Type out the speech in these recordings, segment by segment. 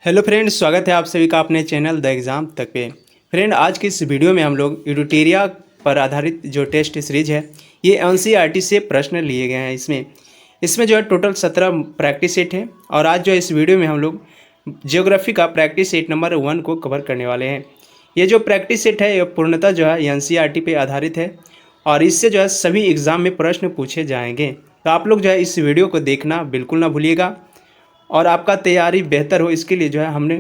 Hello friend, स्वागत है आप सभी का अपने चैनल द एग्ज़ाम तक पे। फ्रेंड, आज की इस वीडियो में हम लोग यूटेरिया पर आधारित जो टेस्ट सीरीज है ये एनसीईआरटी से प्रश्न लिए गए हैं। इसमें जो है टोटल 17 प्रैक्टिस सेट है और आज जो है इस वीडियो में हम लोग ज्योग्राफी का प्रैक्टिस सेट नंबर 1 को कवर करने वाले हैं। ये जो प्रैक्टिस सेट है ये पूर्णतः जो है एनसीईआरटी पे आधारित है और इससे जो है सभी एग्ज़ाम में प्रश्न पूछे जाएंगे। तो आप लोग जो है इस वीडियो को देखना बिल्कुल ना भूलिएगा और आपका तैयारी बेहतर हो इसके लिए जो है हमने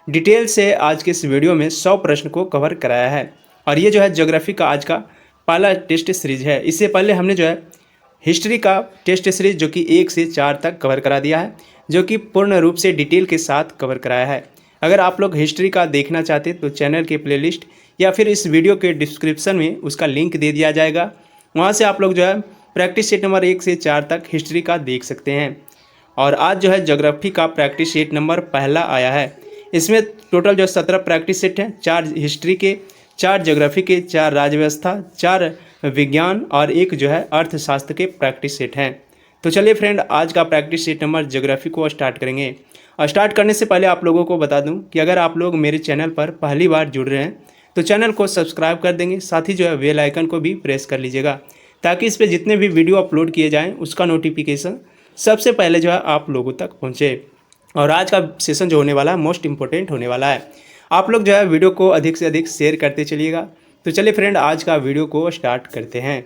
डिटेल से आज के इस वीडियो में 100 प्रश्न को कवर कराया है। और ये जो है ज्योग्राफी का आज का पहला टेस्ट सीरीज है। इससे पहले हमने जो है हिस्ट्री का टेस्ट सीरीज जो कि 1 से 4 तक कवर करा दिया है, जो कि पूर्ण रूप से डिटेल के साथ कवर कराया है। अगर आप लोग हिस्ट्री का देखना चाहते तो चैनल के प्लेलिस्ट या फिर इस वीडियो के डिस्क्रिप्शन में उसका लिंक दे दिया जाएगा, वहाँ से आप लोग जो है प्रैक्टिस सेट नंबर 1 से 4 तक हिस्ट्री का देख सकते हैं। और आज जो है ज्योग्राफी का प्रैक्टिस सेट नंबर पहला आया है। इसमें टोटल जो 17 प्रैक्टिस सेट हैं, 4 हिस्ट्री के, 4 ज्योग्राफी के, 4 राज्य व्यवस्था, 4 विज्ञान और 1 जो है अर्थशास्त्र के प्रैक्टिस सेट हैं। तो चलिए फ्रेंड, आज का प्रैक्टिस सेट नंबर ज्योग्राफी को स्टार्ट करेंगे। और स्टार्ट करने से पहले आप लोगों को बता दूं कि अगर आप लोग मेरे चैनल पर पहली बार जुड़ रहे हैं तो चैनल को सब्सक्राइब कर देंगे, साथ ही जो है बेल आइकन को भी प्रेस कर लीजिएगा ताकि इस पर जितने भी वीडियो अपलोड किए जाएँ उसका नोटिफिकेशन सबसे पहले जो है आप लोगों तक पहुंचे। और आज का सेशन जो होने वाला है मोस्ट इम्पोर्टेंट होने वाला है। आप लोग जो है वीडियो को अधिक से अधिक शेयर करते चलिएगा। तो चलिए फ्रेंड, आज का वीडियो को स्टार्ट करते हैं।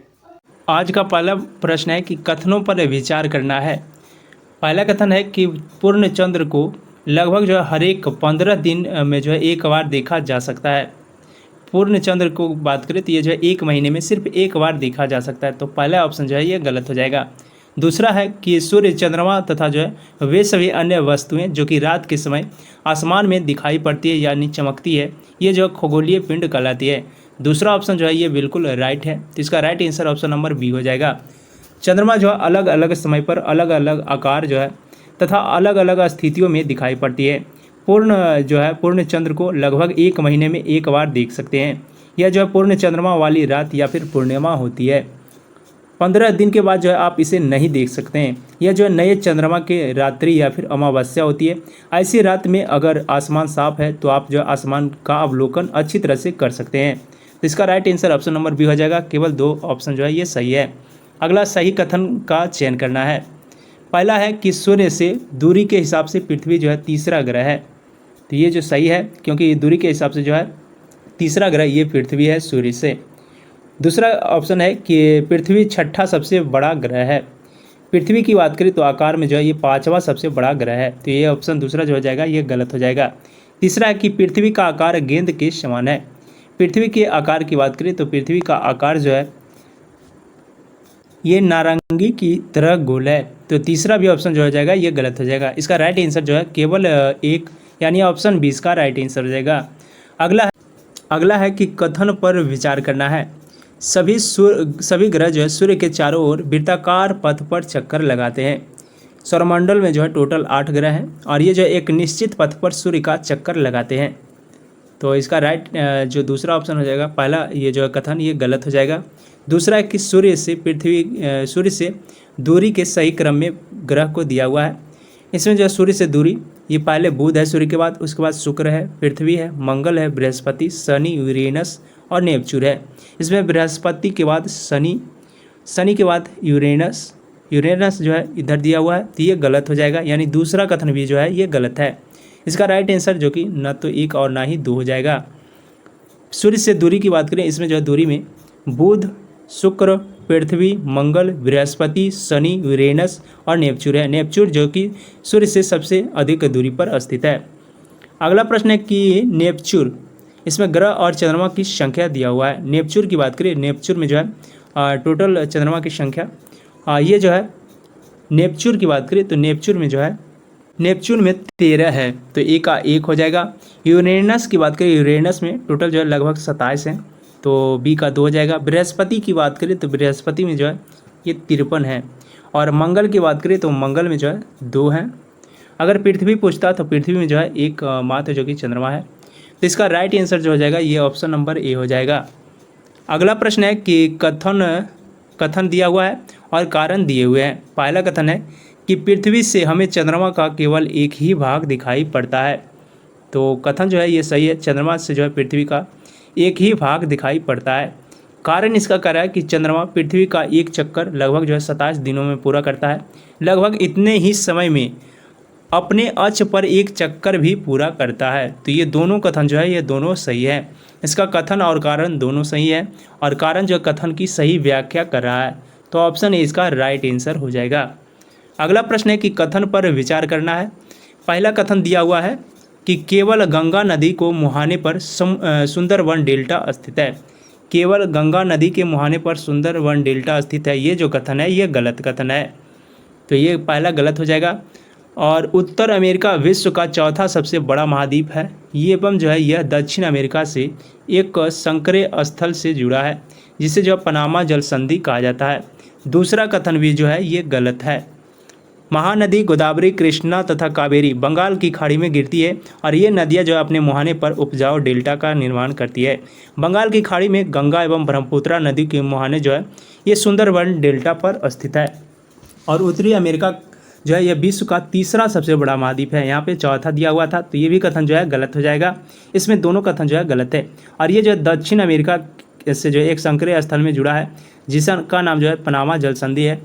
आज का पहला प्रश्न है कि कथनों पर विचार करना है। पहला कथन है कि पूर्ण चंद्र को लगभग जो है हर एक 15 दिन में जो है एक बार देखा जा सकता है। पूर्ण चंद्र को बात करें तो ये जो है 1 महीने में सिर्फ एक बार देखा जा सकता है। तो पहला ऑप्शन जो है ये गलत हो जाएगा। दूसरा है कि सूर्य, चंद्रमा तथा जो है वे सभी अन्य वस्तुएं जो कि रात के समय आसमान में दिखाई पड़ती है यानी चमकती है, ये जो खगोलीय पिंड कहलाती है। दूसरा ऑप्शन जो है ये बिल्कुल राइट है। तो इसका right answer option number B हो जाएगा। चंद्रमा जो है अलग अलग समय पर अलग अलग आकार जो है तथा अलग अलग स्थितियों में दिखाई पड़ती है। पूर्ण चंद्र को लगभग 1 महीने में एक बार देख सकते हैं। यह जो है पूर्ण चंद्रमा वाली रात या फिर पूर्णिमा होती है। 15 दिन के बाद जो है आप इसे नहीं देख सकते हैं। यह जो है नए चंद्रमा के रात्रि या फिर अमावस्या होती है। ऐसी रात में अगर आसमान साफ है तो आप जो है आसमान का अवलोकन अच्छी तरह से कर सकते हैं। तो इसका right answer option number B हो जाएगा। केवल 2 ऑप्शन जो है ये सही है। अगला सही कथन का चयन करना है। पहला है कि सूर्य से दूरी के हिसाब से पृथ्वी जो है तीसरा ग्रह है। तो ये जो सही है, क्योंकि दूरी के हिसाब से जो है तीसरा ग्रह ये पृथ्वी है सूर्य से। दूसरा ऑप्शन है कि पृथ्वी 6ठा सबसे बड़ा ग्रह है। पृथ्वी की बात करें तो आकार में जो है ये 5वां सबसे बड़ा ग्रह है। तो ये ऑप्शन दूसरा जो हो जाएगा ये गलत हो जाएगा। तीसरा है कि पृथ्वी का आकार गेंद के समान है। पृथ्वी के आकार की बात करें तो पृथ्वी का आकार जो है ये नारंगी की तरह गोल है। तो तीसरा भी ऑप्शन जो हो जाएगा ये गलत हो जाएगा। इसका राइट आंसर जो है केवल 1 यानी ऑप्शन 20 का राइट आंसर हो जाएगा। अगला है कि कथन पर विचार करना है। सभी ग्रह जो है सूर्य के चारों ओर वृत्ताकार पथ पर चक्कर लगाते हैं। सौरमंडल में जो है टोटल 8 ग्रह हैं और ये जो एक निश्चित पथ पर सूर्य का चक्कर लगाते हैं। तो इसका राइट जो दूसरा ऑप्शन हो जाएगा, पहला ये जो है कथन ये गलत हो जाएगा। दूसरा है कि सूर्य से दूरी के सही क्रम में ग्रह को दिया हुआ है। इसमें जो है सूर्य से दूरी ये पहले बुध है सूर्य के बाद, उसके बाद शुक्र है, पृथ्वी है, मंगल है, बृहस्पति, शनि, यूरेनस और नेपच्यून है। इसमें बृहस्पति के बाद शनि के बाद यूरेनस जो है इधर दिया हुआ है। तो ये गलत हो जाएगा, यानी दूसरा कथन भी जो है ये गलत है। इसका राइट आंसर जो कि न तो 1 और ना ही 2 हो जाएगा। सूर्य से दूरी की बात करें, इसमें जो है दूरी में बुध, शुक्र, पृथ्वी, मंगल, बृहस्पति, शनि, यूरेनस और नेपच्यून है। नेपच्यून जो कि सूर्य से सबसे अधिक दूरी पर स्थित है। अगला प्रश्न है कि नेपच्यून, इसमें ग्रह और चंद्रमा की संख्या दिया हुआ है। नेपच्यून की बात करें, नेपच्यून में जो है टोटल चंद्रमा की संख्या ये जो है नेपच्यून की बात करें तो नेपच्यून में जो है नेपच्यून में 13 है। तो 1 का 1 हो जाएगा। यूरेनस की बात करें, यूरेनस में टोटल जो है लगभग 27 है। तो बी का 2 हो जाएगा। बृहस्पति की बात करें तो बृहस्पति में जो है ये 53 है। और मंगल की बात करें तो मंगल में जो है 2 है। अगर पृथ्वी पूछता तो पृथ्वी में जो है एक मात्र जो कि चंद्रमा है। तो इसका राइट आंसर जो हो जाएगा ये ऑप्शन नंबर ए हो जाएगा। अगला प्रश्न है कि कथन दिया हुआ है और कारण दिए हुए हैं। पहला कथन है कि पृथ्वी से हमें चंद्रमा का केवल एक ही भाग दिखाई पड़ता है। तो कथन जो है ये सही है। चंद्रमा से जो है पृथ्वी का एक ही भाग दिखाई पड़ता है। कारण इसका कह रहा है कि चंद्रमा पृथ्वी का एक चक्कर लगभग जो है 27 दिनों में पूरा करता है। लगभग इतने ही समय में अपने अक्ष पर एक चक्कर भी पूरा करता है। तो ये दोनों कथन जो है ये दोनों सही है। इसका कथन और कारण दोनों सही है और कारण जो कथन की सही व्याख्या कर रहा है। तो ऑप्शन ए इसका राइट आंसर हो जाएगा। अगला प्रश्न है कि कथन पर विचार करना है। पहला कथन दिया हुआ है कि केवल गंगा नदी को मुहाने पर सुंदरवन डेल्टा स्थित है। केवल गंगा नदी के मुहाने पर सुंदरवन डेल्टा स्थित है, ये जो कथन है ये गलत कथन है। तो ये पहला गलत हो जाएगा। और उत्तर अमेरिका विश्व का चौथा सबसे बड़ा महाद्वीप है। ये एवं जो है यह दक्षिण अमेरिका से एक संकरे स्थल से जुड़ा है, जिसे जो पनामा जल संधि कहा जाता है। दूसरा कथन भी जो है ये गलत है। महानदी गोदावरी, कृष्णा तथा कावेरी बंगाल की खाड़ी में गिरती है और ये नदियाँ जो है अपने मुहाने पर उपजाऊ डेल्टा का निर्माण करती है। बंगाल की खाड़ी में गंगा एवं ब्रह्मपुत्रा नदी के मुहाने जो है ये सुंदरवन डेल्टा पर स्थित है। और उत्तरी अमेरिका जो है यह विश्व का तीसरा सबसे बड़ा महाद्वीप है। यहाँ पे चौथा दिया हुआ था, तो ये भी कथन जो है गलत हो जाएगा। इसमें दोनों कथन जो है गलत है। और ये जो दक्षिण अमेरिका से जो एक संकरीय स्थल में जुड़ा है, जिसका नाम जो है पनामा जल संधि है।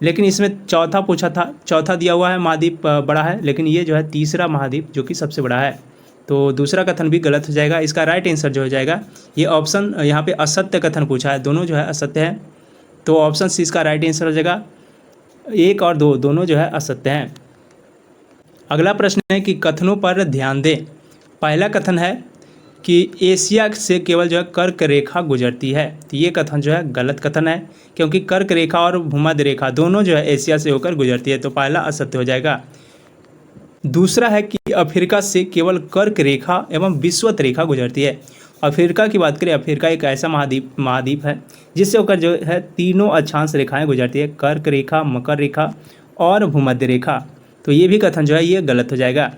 लेकिन इसमें चौथा पूछा था, चौथा दिया हुआ है महाद्वीप बड़ा है, लेकिन ये जो है तीसरा महाद्वीप जो कि सबसे बड़ा है। तो दूसरा कथन भी गलत हो जाएगा। इसका राइट आंसर जो हो जाएगा ये ऑप्शन, यहाँ पे असत्य कथन पूछा है, दोनों जो है असत्य है। तो ऑप्शन सी इसका राइट आंसर हो जाएगा। 1 और 2 दोनों जो है असत्य हैं। अगला प्रश्न है कि कथनों पर ध्यान दें। पहला कथन है कि एशिया से केवल जो है कर्क रेखा गुजरती है। तो ये कथन जो है गलत कथन है, क्योंकि कर्क रेखा और भूमध्य रेखा दोनों जो है एशिया से होकर गुजरती है। तो पहला असत्य हो जाएगा। दूसरा है कि अफ्रीका से केवल कर्क रेखा एवं विषुवत रेखा गुजरती है। अफ्रीका की बात करें, अफ्रीका एक ऐसा महाद्वीप है जिससे होकर जो है तीनों अक्षांश रेखाएं गुजरती है, कर्क रेखा, मकर रेखा और भूमध्य रेखा। तो ये भी कथन जो है ये गलत हो जाएगा।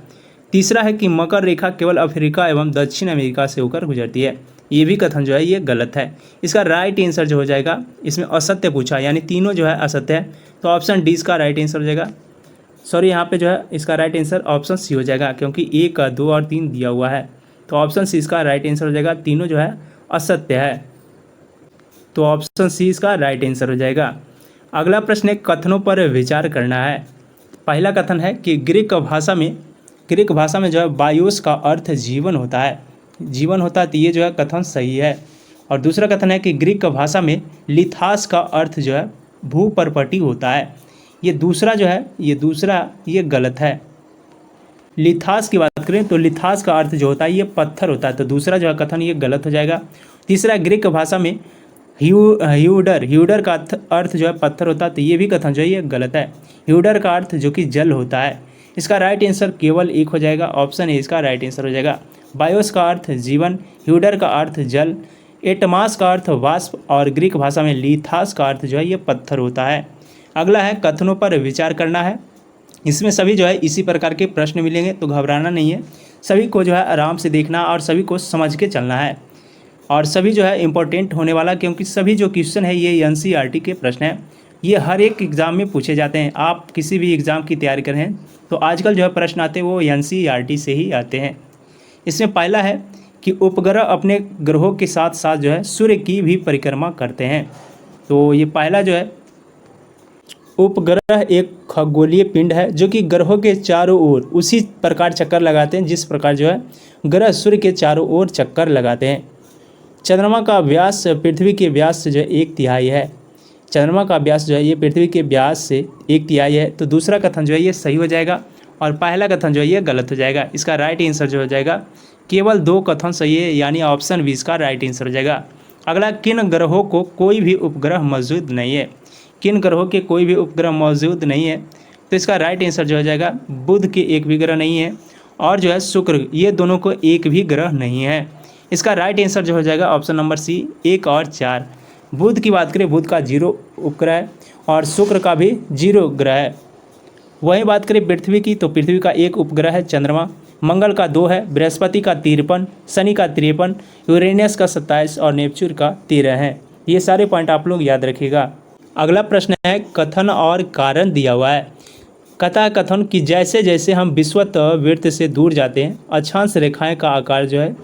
तीसरा है कि मकर रेखा केवल अफ्रीका एवं दक्षिण अमेरिका से होकर गुजरती है। ये भी कथन जो है ये गलत है। इसका राइट आंसर जो हो जाएगा, इसमें असत्य पूछा, यानी तीनों जो है असत्य है। तो ऑप्शन डी इसका राइट आंसर हो जाएगा। सॉरी, यहाँ पे जो है इसका राइट आंसर ऑप्शन सी हो जाएगा, क्योंकि 1, 2 और 3 दिया हुआ है। तो ऑप्शन सी इसका राइट आंसर हो जाएगा। तीनों जो है असत्य है। तो ऑप्शन सी इसका राइट आंसर हो जाएगा। अगला प्रश्न है कथनों पर विचार करना है। पहला कथन है कि ग्रीक भाषा में जो है बायोस का अर्थ जीवन होता है। जीवन होता है, तो ये जो है कथन सही है। और दूसरा कथन है कि ग्रीक भाषा में लिथास का अर्थ जो है भूपर्पटी होता है। ये दूसरा जो है ये गलत है। लिथास की बात करें तो लिथास का अर्थ जो होता है ये पत्थर होता है। तो दूसरा जो है कथन ये गलत हो जाएगा। तीसरा, ग्रीक भाषा में ह्यूडर का अर्थ जो है पत्थर होता है। तो ये भी कथन जो है ये गलत है। ह्यूडर का अर्थ जो कि जल होता है। इसका राइट आंसर केवल 1 हो जाएगा। ऑप्शन ए इसका राइट आंसर हो जाएगा। बायोस का अर्थ जीवन, ह्यूडर का अर्थ जल, एटमास का अर्थ वाष्प और ग्रीक भाषा में लिथास का अर्थ जो है ये पत्थर होता है। अगला है कथनों पर विचार करना है। इसमें सभी जो है इसी प्रकार के प्रश्न मिलेंगे, तो घबराना नहीं है। सभी को जो है आराम से देखना और सभी को समझ के चलना है। और सभी जो है इम्पोर्टेंट होने वाला, क्योंकि सभी जो क्वेश्चन है ये एनसीईआरटी के प्रश्न हैं। ये हर एक एग्ज़ाम में पूछे जाते हैं। आप किसी भी एग्ज़ाम की तैयारी कर रहे हैं तो आजकल जो है प्रश्न आते हैं वो एनसीईआरटी से ही आते हैं। इसमें पहला है कि उपग्रह अपने ग्रहों के साथ साथ जो है सूर्य की भी परिक्रमा करते हैं। तो ये पहला जो है, उपग्रह एक खगोलीय पिंड है जो कि ग्रहों के चारों ओर उसी प्रकार चक्कर लगाते हैं जिस प्रकार जो है ग्रह सूर्य के चारों ओर चक्कर लगाते हैं। चंद्रमा का व्यास पृथ्वी के व्यास से जो है 1/3 है। चंद्रमा का व्यास जो है ये पृथ्वी के व्यास से 1/3 है। तो दूसरा कथन जो है ये सही हो जाएगा और पहला कथन जो है ये गलत हो जाएगा। इसका राइट आंसर जो हो जाएगा, केवल 2 कथन सही है, यानी ऑप्शन बी इसका राइट आंसर हो जाएगा। अगला, किन ग्रहों को कोई भी उपग्रह मौजूद नहीं है। किन ग्रहों के कोई भी उपग्रह मौजूद नहीं है, तो इसका राइट आंसर जो हो जाएगा, बुध के एक भी ग्रह नहीं है और जो है शुक्र, ये दोनों को एक भी ग्रह नहीं है। इसका राइट आंसर जो हो जाएगा ऑप्शन नंबर सी, 1 और 4। बुध की बात करें, बुध का 0 उपग्रह है और शुक्र का भी 0 ग्रह है। वहीं बात करें पृथ्वी की, तो पृथ्वी का 1 उपग्रह है चंद्रमा, मंगल का 2 है, बृहस्पति का 53, शनि का 53, यूरेनियस का 27 और नेपच्यून का 13 है। ये सारे पॉइंट आप लोग याद रखिएगा। अगला प्रश्न है कथन और कारण दिया हुआ है। कथा कथन कि जैसे जैसे हम विषुवत वृत्त से दूर जाते हैं अक्षांश रेखाएं का आकार जो है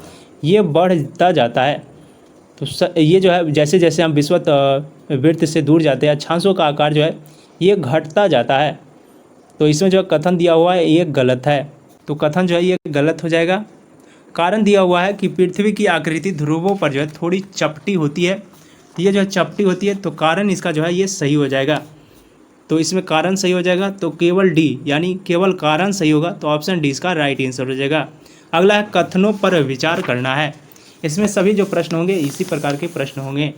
ये बढ़ता जाता है। तो ये जो है जैसे जैसे हम विषुवत वृत्त से दूर जाते हैं अक्षांशों का आकार जो है ये घटता जाता है। तो इसमें जो कथन दिया हुआ है ये गलत है, तो कथन जो है ये गलत हो जाएगा। कारण दिया हुआ है कि पृथ्वी की आकृति ध्रुवों पर जो है थोड़ी चपटी होती है, तो ये जो है चपटी होती है, तो कारण इसका जो है ये सही हो जाएगा। तो इसमें कारण सही हो जाएगा, तो केवल डी यानी केवल कारण सही होगा, तो ऑप्शन डी इसका राइट आंसर हो जाएगा। अगला है कथनों पर विचार करना है। इसमें सभी जो प्रश्न होंगे इसी प्रकार के प्रश्न होंगे।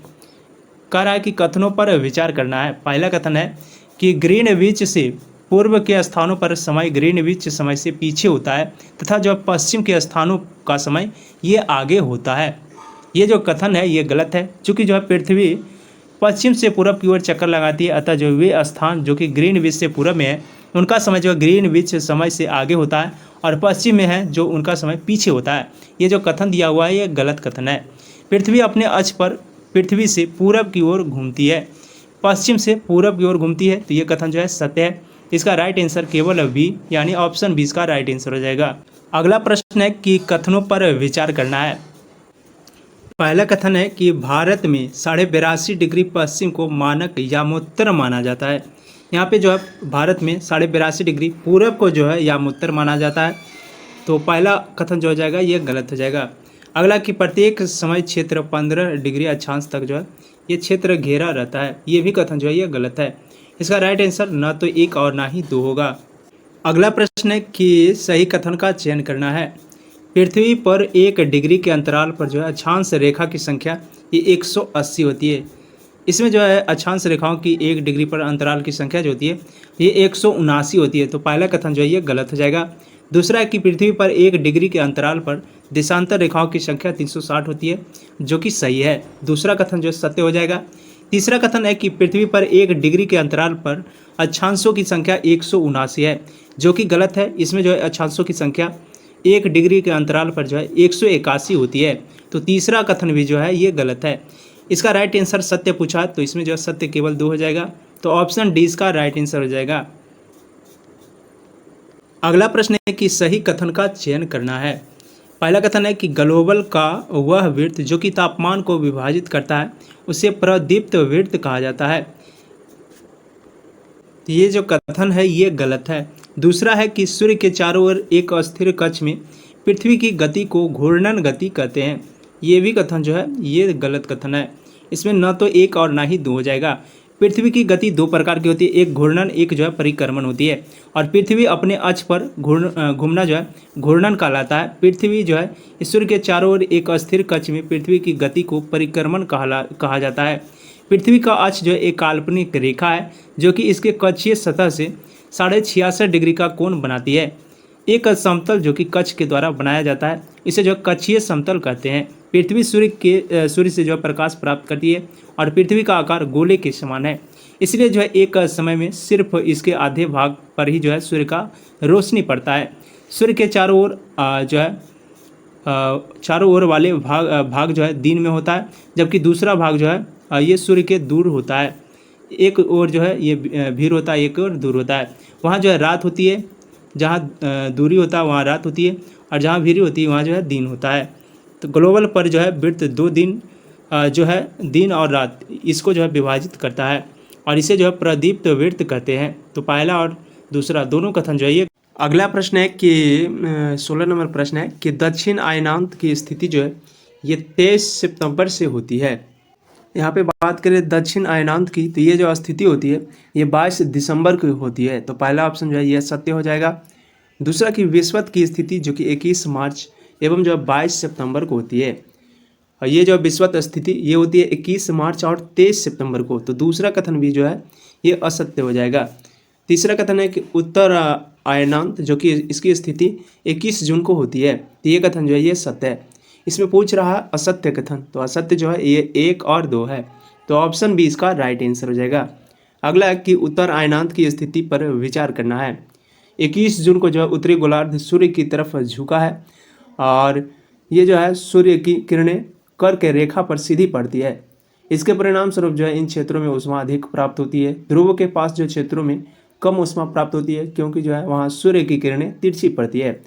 कह रहा है कि कथनों पर विचार करना है। पहला कथन है कि ग्रीनविच से पूर्व के स्थानों पर समय ग्रीनविच समय से पीछे होता है तथा जो पश्चिम के स्थानों का समय ये आगे होता है। ये जो कथन है ये गलत है, चूँकि जो है पृथ्वी पश्चिम से पूरब की ओर चक्कर लगाती है, अतः जो वे स्थान जो कि ग्रीनविच से पूरब में है उनका समय जो है ग्रीनविच समय से आगे होता है, और पश्चिम में है जो उनका समय पीछे होता है। ये जो कथन दिया हुआ है ये गलत कथन है। पृथ्वी अपने अक्ष पर पृथ्वी से पूरब की ओर घूमती है, पश्चिम से पूरब की ओर घूमती है, तो ये कथन जो है सत्य है। इसका राइट आंसर केवल बी यानी ऑप्शन बी इसका राइट आंसर हो जाएगा। अगला प्रश्न है कि कथनों पर विचार करना है। पहला कथन है कि भारत में 82.5 डिग्री पश्चिम को मानक यामोत्तर माना जाता है। यहाँ पे जो है भारत में 82.5 डिग्री पूरब को जो है यामोत्तर माना जाता है, तो पहला कथन जो हो जाएगा ये गलत हो जाएगा। अगला कि प्रत्येक समय क्षेत्र 15 डिग्री अक्षांश तक जो है ये क्षेत्र घेरा रहता है, ये भी कथन जो है ये गलत है। इसका राइट आंसर न तो 1 और ना ही 2 होगा। अगला प्रश्न है कि सही कथन का चयन करना है। पृथ्वी पर 1 डिग्री के अंतराल पर जो है अक्षांश रेखा की संख्या ये 180 होती है। इसमें जो है अक्षांश रेखाओं की 1 डिग्री पर अंतराल की संख्या जो होती है ये 179 होती है, तो पहला कथन जो है ये गलत हो जाएगा। दूसरा है कि पृथ्वी पर 1 डिग्री के अंतराल पर देशांतर रेखाओं की संख्या 360 होती है, जो कि सही है। दूसरा कथन जो सत्य हो जाएगा। तीसरा कथन है कि पृथ्वी पर 1 डिग्री के अंतराल पर अक्षांशों की संख्या 179 है, जो कि गलत है। इसमें जो है अक्षांशों की संख्या 1 डिग्री के अंतराल पर जो है 181 होती है, तो तीसरा कथन भी जो है ये गलत है। इसका राइट आंसर सत्य पूछा, तो इसमें जो है सत्य केवल 2 हो जाएगा, तो ऑप्शन डी इसका राइट आंसर हो जाएगा। अगला प्रश्न है कि सही कथन का चयन करना है। पहला कथन है कि ग्लोबल का वह वृत्त जो कि तापमान को विभाजित करता है उसे प्रदीप्त वृत्त कहा जाता है, तो ये जो कथन है ये गलत है। दूसरा है कि सूर्य के चारों ओर एक अस्थिर कक्ष में पृथ्वी की गति को घूर्णन गति कहते हैं, ये भी कथन जो है ये गलत कथन है। इसमें न तो 1 और ना ही 2 हो जाएगा। पृथ्वी की गति 2 प्रकार की होती है, एक घूर्णन एक जो है परिक्रमण होती है, और पृथ्वी अपने अक्ष पर घूमना जो है घूर्णन कहलाता है। पृथ्वी जो है सूर्य के चारों ओर एक अस्थिर कक्ष में पृथ्वी की गति को परिक्रमण कहा जाता है। पृथ्वी का अक्ष जो है एक काल्पनिक रेखा है जो कि इसके कक्षीय सतह से 66.5 डिग्री का कोण बनाती है। एक समतल जो कि कक्ष के द्वारा बनाया जाता है इसे जो कक्षीय समतल कहते हैं। पृथ्वी सूर्य से जो प्रकाश प्राप्त करती है और पृथ्वी का आकार गोले के समान है, इसलिए जो है एक समय में सिर्फ इसके आधे भाग पर ही जो है सूर्य का रोशनी पड़ता है। सूर्य के चारों ओर जो है चारों ओर वाले भाग जो है दिन में होता है, जबकि दूसरा भाग जो है ये सूर्य के दूर होता है। एक ओर जो है ये भीड़ होता है, एक ओर दूर होता है। वहाँ जो है रात होती है, जहाँ दूरी होता है वहाँ रात होती है, और जहाँ भीड़ होती है वहाँ जो है दिन होता है। तो ग्लोबल पर जो है वृत्त 2 दिन जो है दिन और रात इसको जो है विभाजित करता है, और इसे जो है प्रदीप्त वृत्त कहते हैं। तो पहला और दूसरा दोनों कथन जो है ये। अगला प्रश्न है कि 16 नंबर प्रश्न है कि दक्षिण अयनांत की स्थिति जो है ये 23 सितंबर से होती है। यहाँ पे बात करें दक्षिण अयनांत की, तो ये जो स्थिति होती है ये 22 दिसंबर को होती है, तो पहला ऑप्शन जो है ये सत्य हो जाएगा। दूसरा कि विषुवत की स्थिति जो कि 21 मार्च एवं जो 22 सितंबर को होती है, और ये जो विषुवत स्थिति ये होती है 21 मार्च और 23 सितंबर को, तो दूसरा कथन भी जो है ये असत्य हो जाएगा। तीसरा कथन है कि उत्तर अयनांत जो कि इसकी स्थिति 21 जून को होती है, तो ये कथन जो है ये सत्य है। इसमें पूछ रहा है असत्य कथन, तो असत्य जो है ये 1 और 2 है, तो ऑप्शन बी इसका राइट आंसर हो जाएगा। अगला है कि उत्तर अयनांत की स्थिति पर विचार करना है। 21 जून को जो है उत्तरी गोलार्ध सूर्य की तरफ झुका है, और ये जो है सूर्य की किरणें कर्क के रेखा पर सीधी पड़ती है। इसके परिणाम स्वरूप जो है इन क्षेत्रों में ऊष्मा अधिक प्राप्त होती है। ध्रुव के पास जो क्षेत्रों में कम ऊष्मा प्राप्त होती है, क्योंकि जो है वहाँ सूर्य की किरणें तिरछी पड़ती है।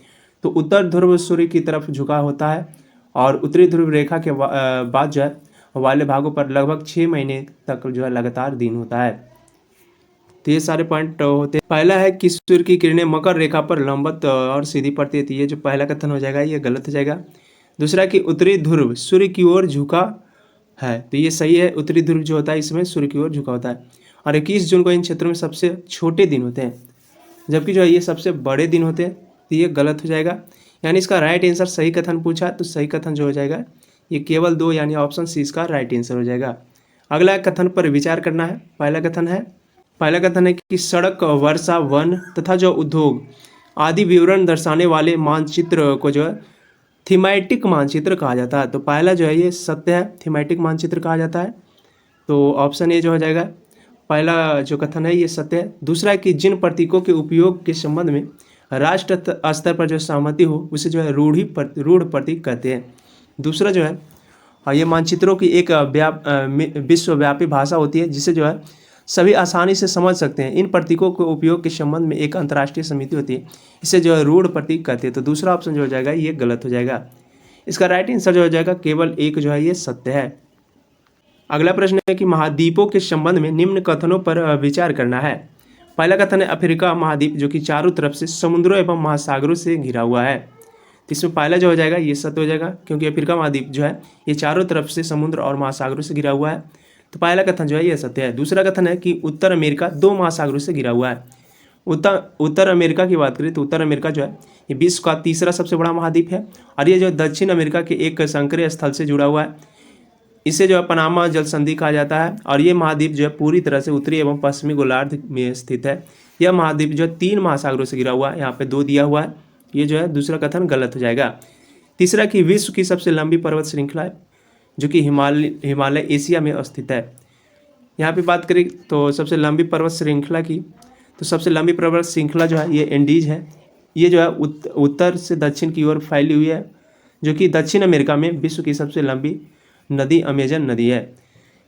तो उत्तर ध्रुव सूर्य की तरफ झुका होता है और उत्तरी ध्रुव रेखा के बाद जो है वाले भागों पर लगभग 6 महीने तक जो है लगातार दिन होता है। तो ये सारे पॉइंट होते हैं। पहला है कि सूर्य की किरणें मकर रेखा पर लंबवत और सीधी पड़ती है, तो ये जो पहला कथन हो जाएगा ये गलत हो जाएगा। दूसरा कि उत्तरी ध्रुव सूर्य की ओर झुका है, तो ये सही है। उत्तरी ध्रुव जो होता है इसमें सूर्य की ओर झुका होता है। और 21 जून को इन क्षेत्रों में सबसे छोटे दिन होते हैं, जबकि जो है ये सबसे बड़े दिन होते हैं, तो ये गलत हो जाएगा। यानी इसका राइट आंसर सही कथन पूछा, तो सही कथन जो हो जाएगा ये केवल 2 यानी ऑप्शन सी इसका राइट आंसर हो जाएगा। अगला कथन पर विचार करना है। पहला कथन है कि सड़क, वर्षा, वन तथा जो उद्योग आदि विवरण दर्शाने वाले मानचित्र को जो है थीमैटिक मानचित्र कहा जाता है। तो पहला जो है ये सत्य है, थीमैटिक मानचित्र कहा जाता है, तो ऑप्शन ए जो हो जाएगा। पहला जो कथन है ये सत्य है। दूसरा है कि जिन प्रतीकों के उपयोग के संबंध में राष्ट्र स्तर पर जो सहमति हो उसे जो है रूढ़ प्रतीक कहते हैं। दूसरा जो है ये मानचित्रों की एक विश्वव्यापी भाषा होती है, जिसे जो है सभी आसानी से समझ सकते हैं। इन प्रतीकों के उपयोग के संबंध में एक अंतर्राष्ट्रीय समिति होती है, इसे जो है रूढ़ प्रतीक कहते हैं। तो दूसरा ऑप्शन जो हो जाएगा ये गलत हो जाएगा। इसका राइट आंसर जो हो जाएगा केवल एक जो है ये सत्य है। अगला प्रश्न है कि महाद्वीपों के संबंध में निम्न कथनों पर विचार करना है। पहला कथन है अफ्रीका महाद्वीप जो कि चारों तरफ से समुद्रों एवं महासागरों से घिरा हुआ है। तो इसमें पहला जो हो जाएगा ये सत्य हो जाएगा, क्योंकि अफ्रीका महाद्वीप जो है ये चारों तरफ से समुद्र और महासागरों से घिरा हुआ है। तो पहला कथन जो है ये सत्य है। दूसरा कथन है कि उत्तर अमेरिका 2 महासागरों से घिरा हुआ है। उत्तर अमेरिका की बात करें तो उत्तर अमेरिका जो है ये विश्व का तीसरा सबसे बड़ा महाद्वीप है, और ये जो दक्षिण अमेरिका के एक संकरीय स्थल से जुड़ा हुआ है। इसे जो है पनामा जल संधि कहा जाता है, और ये महाद्वीप जो है पूरी तरह से उत्तरी एवं पश्चिमी गोलार्ध में स्थित है। यह महाद्वीप जो है 3 महासागरों से घिरा हुआ है, यहाँ पे 2 दिया हुआ है, ये जो है दूसरा कथन गलत हो जाएगा। तीसरा कि विश्व की सबसे लंबी पर्वत श्रृंखला है जो कि हिमालय एशिया में स्थित है। यहाँ पे बात करें तो सबसे लंबी पर्वत श्रृंखला की, तो सबसे लंबी पर्वत श्रृंखला जो है ये एंडीज है। ये जो है उत्तर से दक्षिण की ओर फैली हुई है, जो कि दक्षिण अमेरिका में विश्व की सबसे लंबी नदी अमेजन नदी है।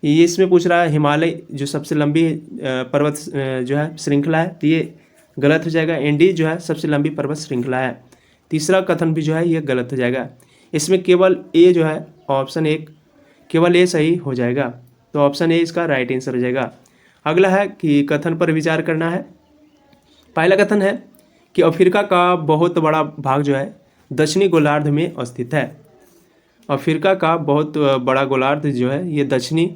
ये इसमें पूछ रहा है हिमालय जो सबसे लंबी पर्वत जो है श्रृंखला है, तो ये गलत हो जाएगा। एंडीज जो है सबसे लंबी पर्वत श्रृंखला है। तीसरा कथन भी जो है ये गलत हो जाएगा। इसमें केवल ए जो है ऑप्शन 1 केवल ए सही हो जाएगा, तो ऑप्शन ए इसका राइट आंसर हो जाएगा। अगला है कि कथन पर विचार करना है। पहला कथन है कि अफ्रीका का बहुत बड़ा भाग जो है दक्षिणी गोलार्ध में स्थित है। अफ्रीका का बहुत बड़ा गोलार्ध जो है ये दक्षिणी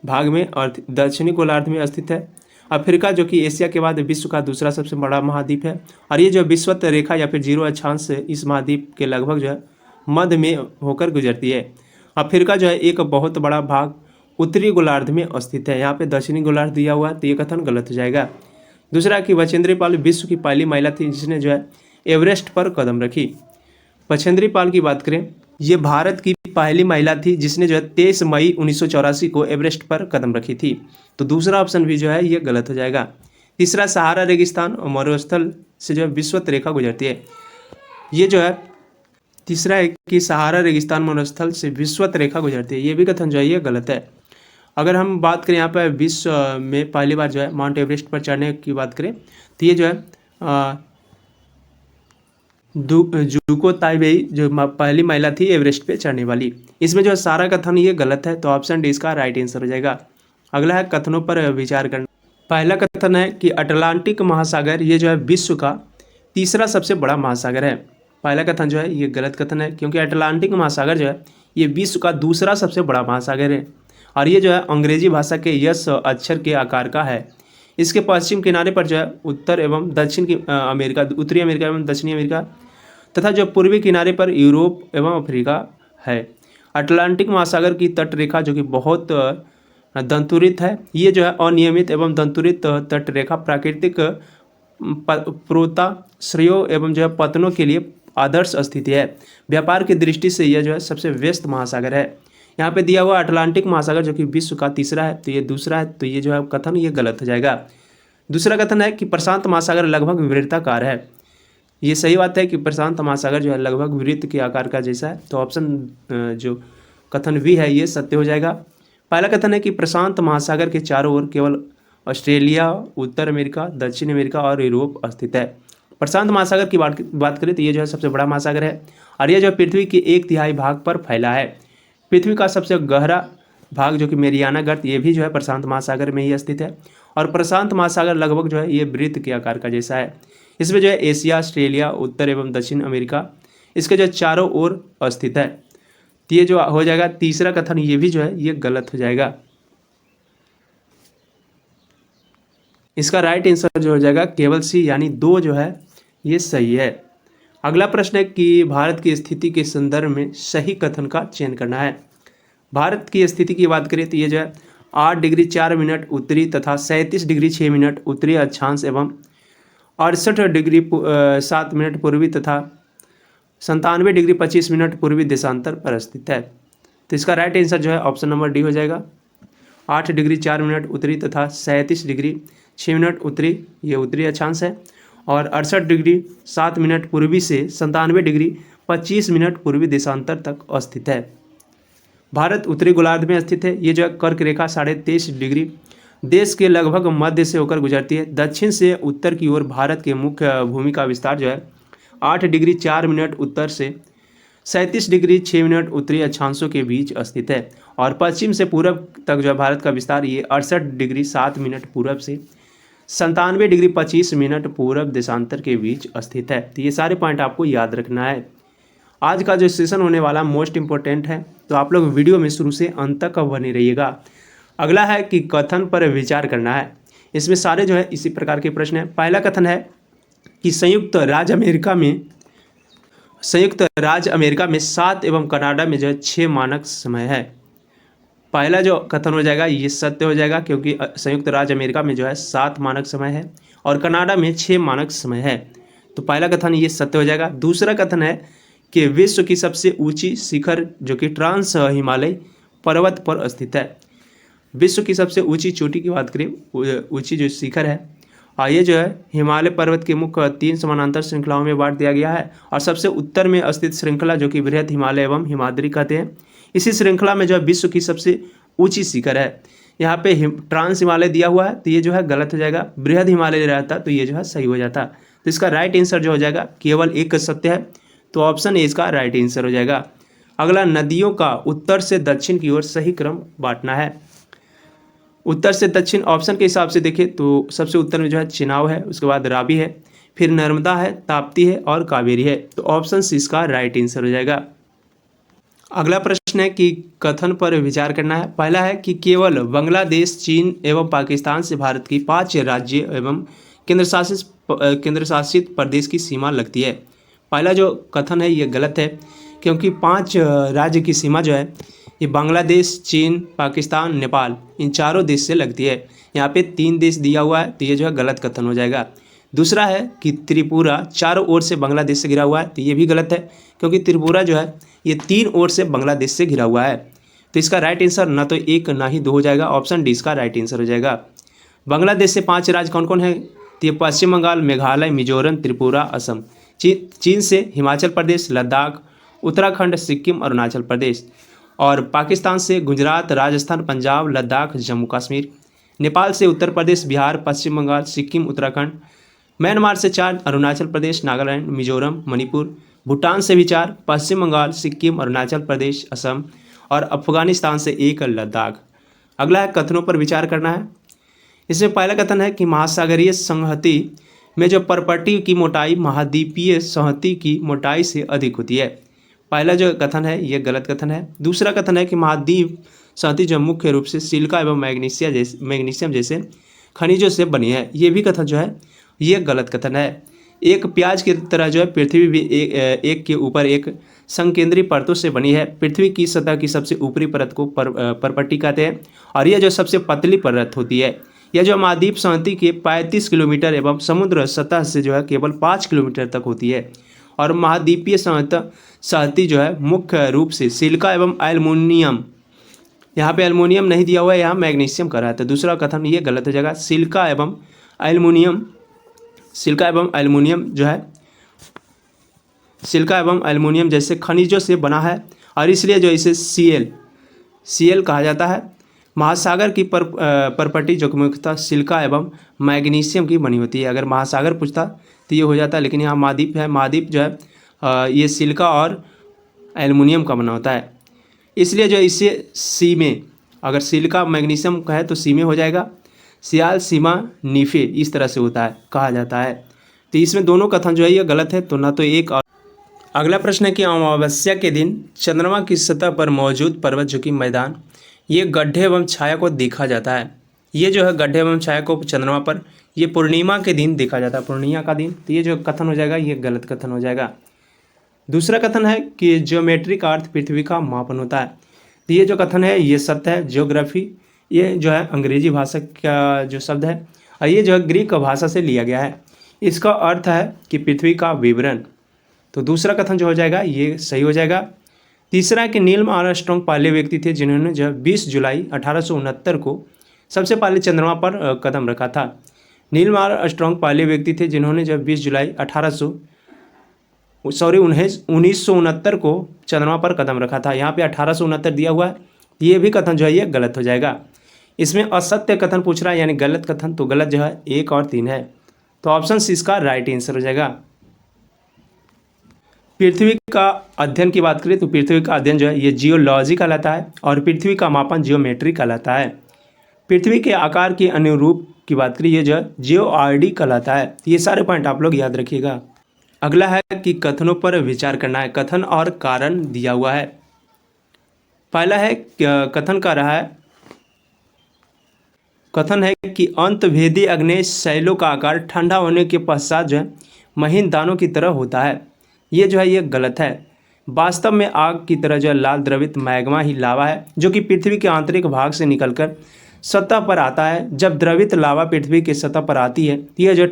भाग में और दक्षिणी गोलार्ध में स्थित है। अफ्रीका जो कि एशिया के बाद विश्व का दूसरा सबसे बड़ा महाद्वीप है, और ये जो विषुवत रेखा या फिर जीरो अक्षांश से इस महाद्वीप के लगभग जो है मध्य में होकर गुजरती है। अफ्रीका जो है एक बहुत बड़ा भाग उत्तरी गोलार्ध में स्थित है, यहाँ पे दक्षिणी गोलार्ध दिया हुआ है, तो ये कथन गलत हो जाएगा। दूसरा कि बछेंद्री पाल विश्व की पहली महिला थी जिसने जो है एवरेस्ट पर कदम रखी। बछेंद्री पाल की बात करें, ये भारत की पहली महिला थी जिसने जो है 23 मई 1984 को एवरेस्ट पर कदम रखी थी, तो दूसरा ऑप्शन भी जो है ये गलत हो जाएगा। तीसरा सहारा रेगिस्तान और मरुस्थल से जो है विषुवत रेखा गुजरती है। ये जो है तीसरा है कि सहारा रेगिस्तान मरुस्थल से विषुवत रेखा गुजरती है, ये भी कथन जो है ये गलत है। अगर हम बात करें यहाँ पर विश्व में पहली बार जो है माउंट एवरेस्ट पर चढ़ने की बात करें, तो ये जो है जुको ताइबेई जो पहली महिला थी एवरेस्ट पे चढ़ने वाली। इसमें जो है सारा कथन ये गलत है, तो ऑप्शन डी इसका राइट आंसर हो जाएगा। अगला है कथनों पर विचार करना। पहला कथन है कि अटलांटिक महासागर ये जो है विश्व का तीसरा सबसे बड़ा महासागर है। पहला कथन जो है ये गलत कथन है, क्योंकि अटलांटिक महासागर जो है ये विश्व का दूसरा सबसे बड़ा महासागर है, और ये जो है अंग्रेजी भाषा के यस अक्षर के आकार का है। इसके पश्चिम किनारे पर जो है उत्तर एवं दक्षिण की अमेरिका, उत्तरी अमेरिका एवं दक्षिणी अमेरिका तथा जो पूर्वी किनारे पर यूरोप एवं अफ्रीका है। अटलांटिक महासागर की तटरेखा जो कि बहुत दंतुरित है, ये जो है अनियमित एवं दंतुरित तटरेखा प्राकृतिक पोताश्रयों एवं जो है पतनों के लिए आदर्श स्थिति है। व्यापार की दृष्टि से यह जो है सबसे व्यस्त महासागर है। यहाँ पे दिया हुआ अटलांटिक महासागर जो कि विश्व का तीसरा है, तो ये दूसरा है, तो ये जो है कथन ये गलत हो जाएगा। दूसरा कथन है कि प्रशांत महासागर लगभग वृत्ताकार है। ये सही बात है कि प्रशांत महासागर जो है लगभग वृत्त के आकार का जैसा है, तो ऑप्शन जो कथन भी है ये सत्य हो जाएगा। पहला कथन है कि प्रशांत महासागर के चारों ओर केवल ऑस्ट्रेलिया, उत्तर अमेरिका, दक्षिण अमेरिका और यूरोप स्थित है। प्रशांत महासागर की बात करें तो ये जो है सबसे बड़ा महासागर है और ये जो है पृथ्वी के 1/3 भाग पर फैला है। पृथ्वी का सबसे गहरा भाग जो कि मेरियाना गर्त, ये भी जो है प्रशांत महासागर में ही स्थित है। और प्रशांत महासागर लगभग जो है ये वृत्त के आकार का जैसा है। इसमें जो है एशिया, ऑस्ट्रेलिया, उत्तर एवं दक्षिण अमेरिका इसके जो चारों ओर स्थित है। तो ये जो हो जाएगा तीसरा कथन, ये भी जो है ये गलत हो जाएगा। इसका राइट आंसर जो हो जाएगा केवल सी, यानी 2 जो है ये सही है। अगला प्रश्न है कि भारत की स्थिति के संदर्भ में सही कथन का चयन करना है। भारत की स्थिति की बात करें तो ये जो है 8 डिग्री 4 मिनट उत्तरी तथा 37 डिग्री 6 मिनट उत्तरी अक्षांश एवं 68 डिग्री 7 मिनट पूर्वी तथा 97 डिग्री 25 मिनट पूर्वी देशांतर पर स्थित है। तो इसका राइट आंसर जो है ऑप्शन नंबर डी हो जाएगा। 8 डिग्री 4 मिनट उत्तरी तथा 37 डिग्री 6 मिनट उत्तरी, ये उत्तरी अक्षांश है, और 68 डिग्री 7 मिनट पूर्वी से 97 डिग्री 25 मिनट पूर्वी देशांतर तक स्थित है। भारत उत्तरी गोलार्ध में स्थित है। ये जो है कर्क रेखा 23.5 डिग्री देश के लगभग मध्य से होकर गुजरती है। दक्षिण से उत्तर की ओर भारत के मुख्य भूमि का विस्तार जो है 8 डिग्री 4 मिनट उत्तर से 37 डिग्री 6 मिनट उत्तरी अक्षांशों के बीच स्थित है। और पश्चिम से पूरब तक जो है भारत का विस्तार ये 68 डिग्री 7 मिनट पूरब से 97 डिग्री 25 मिनट पूरब देशांतर के बीच स्थित है। तो ये सारे पॉइंट आपको याद रखना है। आज का जो सेशन होने वाला मोस्ट इम्पोर्टेंट है, तो आप लोग वीडियो में शुरू से अंत तक बने रहिएगा। अगला है कि कथन पर विचार करना है। इसमें सारे जो है इसी प्रकार के प्रश्न है। पहला कथन है कि संयुक्त राज्य अमेरिका में 7 एवं कनाडा में जो है 6 मानक समय है। पहला जो कथन हो जाएगा ये सत्य हो जाएगा, क्योंकि संयुक्त राज्य अमेरिका में जो है 7 मानक समय है और कनाडा में 6 मानक समय है। तो पहला कथन ये सत्य हो जाएगा। दूसरा कथन है कि विश्व की सबसे ऊंची शिखर जो कि ट्रांस हिमालय पर्वत पर स्थित है। विश्व की सबसे ऊंची चोटी की बात करें, ऊंची जो शिखर है, और ये जो है हिमालय पर्वत के मुख्य 3 समानांतर श्रृंखलाओं में बांट दिया गया है। और सबसे उत्तर में स्थित श्रृंखला जो कि बृहद हिमालय एवं हिमाद्री कहते हैं, इसी श्रृंखला में जो है विश्व की सबसे ऊंची शिखर है। यहाँ पे ट्रांस हिमालय दिया हुआ है, तो ये जो है गलत हो जाएगा। बृहद हिमालय रहता तो ये जो है सही हो जाता। तो इसका राइट आंसर जो हो जाएगा केवल एक सत्य है, तो ऑप्शन ए इसका राइट आंसर हो जाएगा। अगला, नदियों का उत्तर से दक्षिण की ओर सही क्रम बांटना है। उत्तर से दक्षिण ऑप्शन के हिसाब से देखें तो सबसे उत्तर में जो है चिनाब है, उसके बाद रावी है, फिर नर्मदा है, ताप्ती है और कावेरी है। तो ऑप्शन सी इसका राइट आंसर हो जाएगा। अगला प्रश्न है कि कथन पर विचार करना है। पहला है कि केवल बांग्लादेश, चीन एवं पाकिस्तान से भारत की 5 राज्य एवं केंद्र शासित प्रदेश की सीमा लगती है। पहला जो कथन है ये गलत है, क्योंकि 5 राज्य की सीमा जो है ये बांग्लादेश, चीन, पाकिस्तान, नेपाल, इन चारों देश से लगती है। यहाँ पे 3 देश दिया हुआ है, तो ये जो है गलत कथन हो जाएगा। दूसरा है कि त्रिपुरा चारों ओर से बांग्लादेश से घिरा हुआ है, तो ये भी गलत है, क्योंकि त्रिपुरा जो है ये 3 ओर से बांग्लादेश से घिरा हुआ है। तो इसका राइट आंसर ना तो 1 ना ही 2 हो जाएगा। ऑप्शन डी इसका राइट आंसर हो जाएगा। बांग्लादेश से 5 राज्य कौन कौन है? तो ये पश्चिम बंगाल, मेघालय, मिजोरम, त्रिपुरा, असम। चीन से हिमाचल प्रदेश, लद्दाख, उत्तराखंड, सिक्किम, अरुणाचल प्रदेश। और पाकिस्तान से गुजरात, राजस्थान, पंजाब, लद्दाख, जम्मू कश्मीर। नेपाल से उत्तर प्रदेश, बिहार, पश्चिम बंगाल, सिक्किम, उत्तराखंड। म्यांमार से 4, अरुणाचल प्रदेश, नागालैंड, मिजोरम, मणिपुर। भूटान से भी 4, पश्चिम बंगाल, सिक्किम, अरुणाचल प्रदेश, असम। और अफगानिस्तान से 1, लद्दाख। अगला है कथनों पर विचार करना है। इसमें पहला कथन है कि महासागरीय संहति में जो परपटी की मोटाई महाद्वीपीय संहति की मोटाई से अधिक होती है। पहला जो कथन है ये गलत कथन है। दूसरा कथन है कि महाद्वीप संहति जो मुख्य रूप से सिलिका एवं मैग्नीशियम जैसे खनिजों से बनी है, ये भी कथन जो है ये गलत कथन है। एक प्याज की तरह जो है पृथ्वी भी एक के ऊपर एक संकेंद्री परतों से बनी है। पृथ्वी की सतह की सबसे ऊपरी परत को परपट्टी कहते हैं, और यह जो सबसे पतली परत होती है, यह जो महाद्वीप संहति के 35 किलोमीटर एवं समुद्र सतह से जो है केवल 5 किलोमीटर तक होती है। और महाद्वीपीय संहति जो है मुख्य रूप से सिलिका एवं एल्युमिनियम, यहाँ पे एल्युमिनियम नहीं दिया हुआ है, यहाँ मैग्नीशियम का रहा है। तो दूसरा कथन ये गलत हो जाएगा। सिलिका एवं एल्युमिनियम जैसे खनिजों से बना है, और इसलिए जो इसे Cl कहा जाता है। महासागर की परपटी जो कि मुख्यतः सिलिका एवं मैग्नीशियम की बनी होती है। अगर महासागर पूछता तो ये हो जाता, लेकिन यहाँ महाद्वीप है, महाद्वीप जो है ये सिलिका और एल्युमिनियम का बना होता है, इसलिए जो इससे सी में, अगर सिलिका मैग्नीशियम का है तो सी में हो जाएगा, सियाल सीमा नीफे इस तरह से होता है, कहा जाता है। तो इसमें दोनों कथन जो है ये गलत है, तो ना तो एक और। अगला प्रश्न है कि अमावस्या के दिन चंद्रमा की सतह पर मौजूद पर्वत जो कि मैदान, ये गड्ढे एवं छाया को देखा जाता है। ये जो है गड्ढे एवं छाया को चंद्रमा पर ये पूर्णिमा के दिन देखा जाता है, पूर्णिमा का दिन। तो ये जो कथन हो जाएगा ये गलत कथन हो जाएगा। दूसरा कथन है कि ज्योमेट्री का अर्थ पृथ्वी का मापन होता है। तो ये जो कथन है ये सत्य है। ज्योग्राफी ये जो है अंग्रेजी भाषा का जो शब्द है, और ये जो है ग्रीक भाषा से लिया गया है। इसका अर्थ है कि पृथ्वी का विवरण। तो दूसरा कथन जो हो जाएगा ये सही हो जाएगा। तीसरा है कि नील आर्मस्ट्रांग पहले व्यक्ति थे जिन्होंने जो 20 जुलाई 1869 को सबसे पहले चंद्रमा पर कदम रखा था। नील आर्मस्ट्रांग पहले व्यक्ति थे जिन्होंने जब 20 जुलाई 1969 को चंद्रमा पर कदम रखा था। यहाँ पे 1869 दिया हुआ है, ये भी कथन जो है ये गलत हो जाएगा। इसमें असत्य कथन पूछ रहा है, यानी गलत कथन, तो गलत जो है 1 और 3 है। तो ऑप्शन सी इसका राइट आंसर हो जाएगा। पृथ्वी का अध्ययन की बात करें तो पृथ्वी का अध्ययन जो है ये जियोलॉजी कहलाता है, और पृथ्वी का मापन जियोमेट्री कहलाता है। पृथ्वी के आकार के अनुरूप की बात करें ये जो है जियोआरडी कहलाता है। ये सारे पॉइंट आप लोग याद रखिएगा। अगला है कि कथनों पर विचार करना है, कथन और कारण दिया हुआ है। पहला है कथन का रहा है, कथन है कि अंतभेदी अग्नेय शैलों का आकार ठंडा होने के पश्चात जो है महीन दानों की तरह होता है। ये जो है ये गलत है। वास्तव में आग की तरह जो है लाल द्रवित मैग्मा ही लावा है जो कि पृथ्वी के आंतरिक भाग से निकलकर सतह पर आता है। जब द्रवित लावा पृथ्वी की सतह पर आती है तो यह जो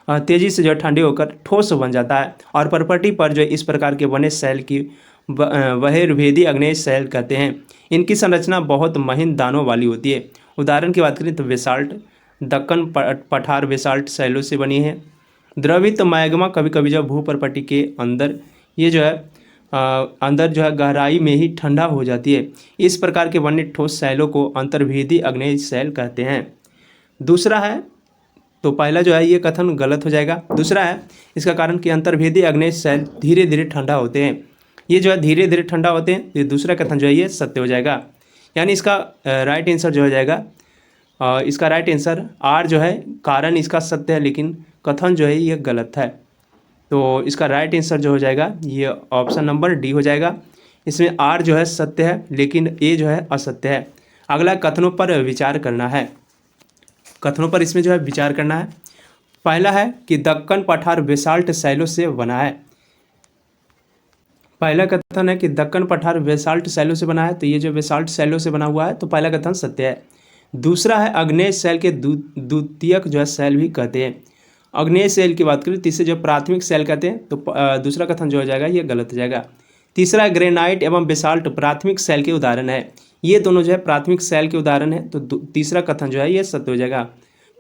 तेजी से जो ठंडी होकर ठोस बन जाता है, और परपटी पर जो इस प्रकार के बने शैल की बहिर्भेदी अग्नेय शैल कहते हैं। इनकी संरचना बहुत महीन दानों वाली होती है। उदाहरण की बात करें तो बेसाल्ट, दक्कन पठार बेसाल्ट शैलों से बनी है। द्रवित मैग्मा कभी कभी जो भूपरपटी के अंदर ये जो है अंदर जो है गहराई में ही ठंडा हो जाती है। इस प्रकार के बने ठोस शैलों को अंतर्भेदी अग्नेय शैल कहते हैं। दूसरा है, तो पहला जो है ये कथन गलत हो जाएगा। दूसरा है इसका कारण कि अंतर्भेदी अग्नेय शैल धीरे धीरे ठंडा होते हैं। ये जो है धीरे धीरे ठंडा होते हैं। ये दूसरा कथन जो है ये सत्य हो जाएगा, यानी इसका राइट आंसर जो हो जाएगा, इसका राइट आंसर आर जो है कारण इसका सत्य है, लेकिन कथन जो है ये गलत है। तो इसका राइट आंसर जो हो जाएगा ये ऑप्शन नंबर डी हो जाएगा। इसमें आर जो है सत्य है लेकिन ए जो है असत्य है। अगला कथनों पर विचार करना है, कथनों पर इसमें जो है विचार करना है। पहला है कि दक्कन पठार बेसाल्ट शैलों से बना है। पहला कथन है कि दक्कन पठार बेसाल्ट शैलों से बना है, तो ये जो बेसाल्ट शैलों से बना हुआ है, तो पहला कथन सत्य है। दूसरा है अग्नेय शैल के द्वितीयक जो है शैल भी कहते हैं। अग्नेय शैल की बात करें तो इसे जो प्राथमिक शैल कहते हैं, तो दूसरा कथन जो हो जाएगा ये गलत हो जाएगा। तीसरा ग्रेनाइट एवं बेसाल्ट प्राथमिक शैल के उदाहरण है। ये दोनों जो है प्राथमिक शैल के उदाहरण है, तो तीसरा कथन जो है ये सत्य हो जाएगा।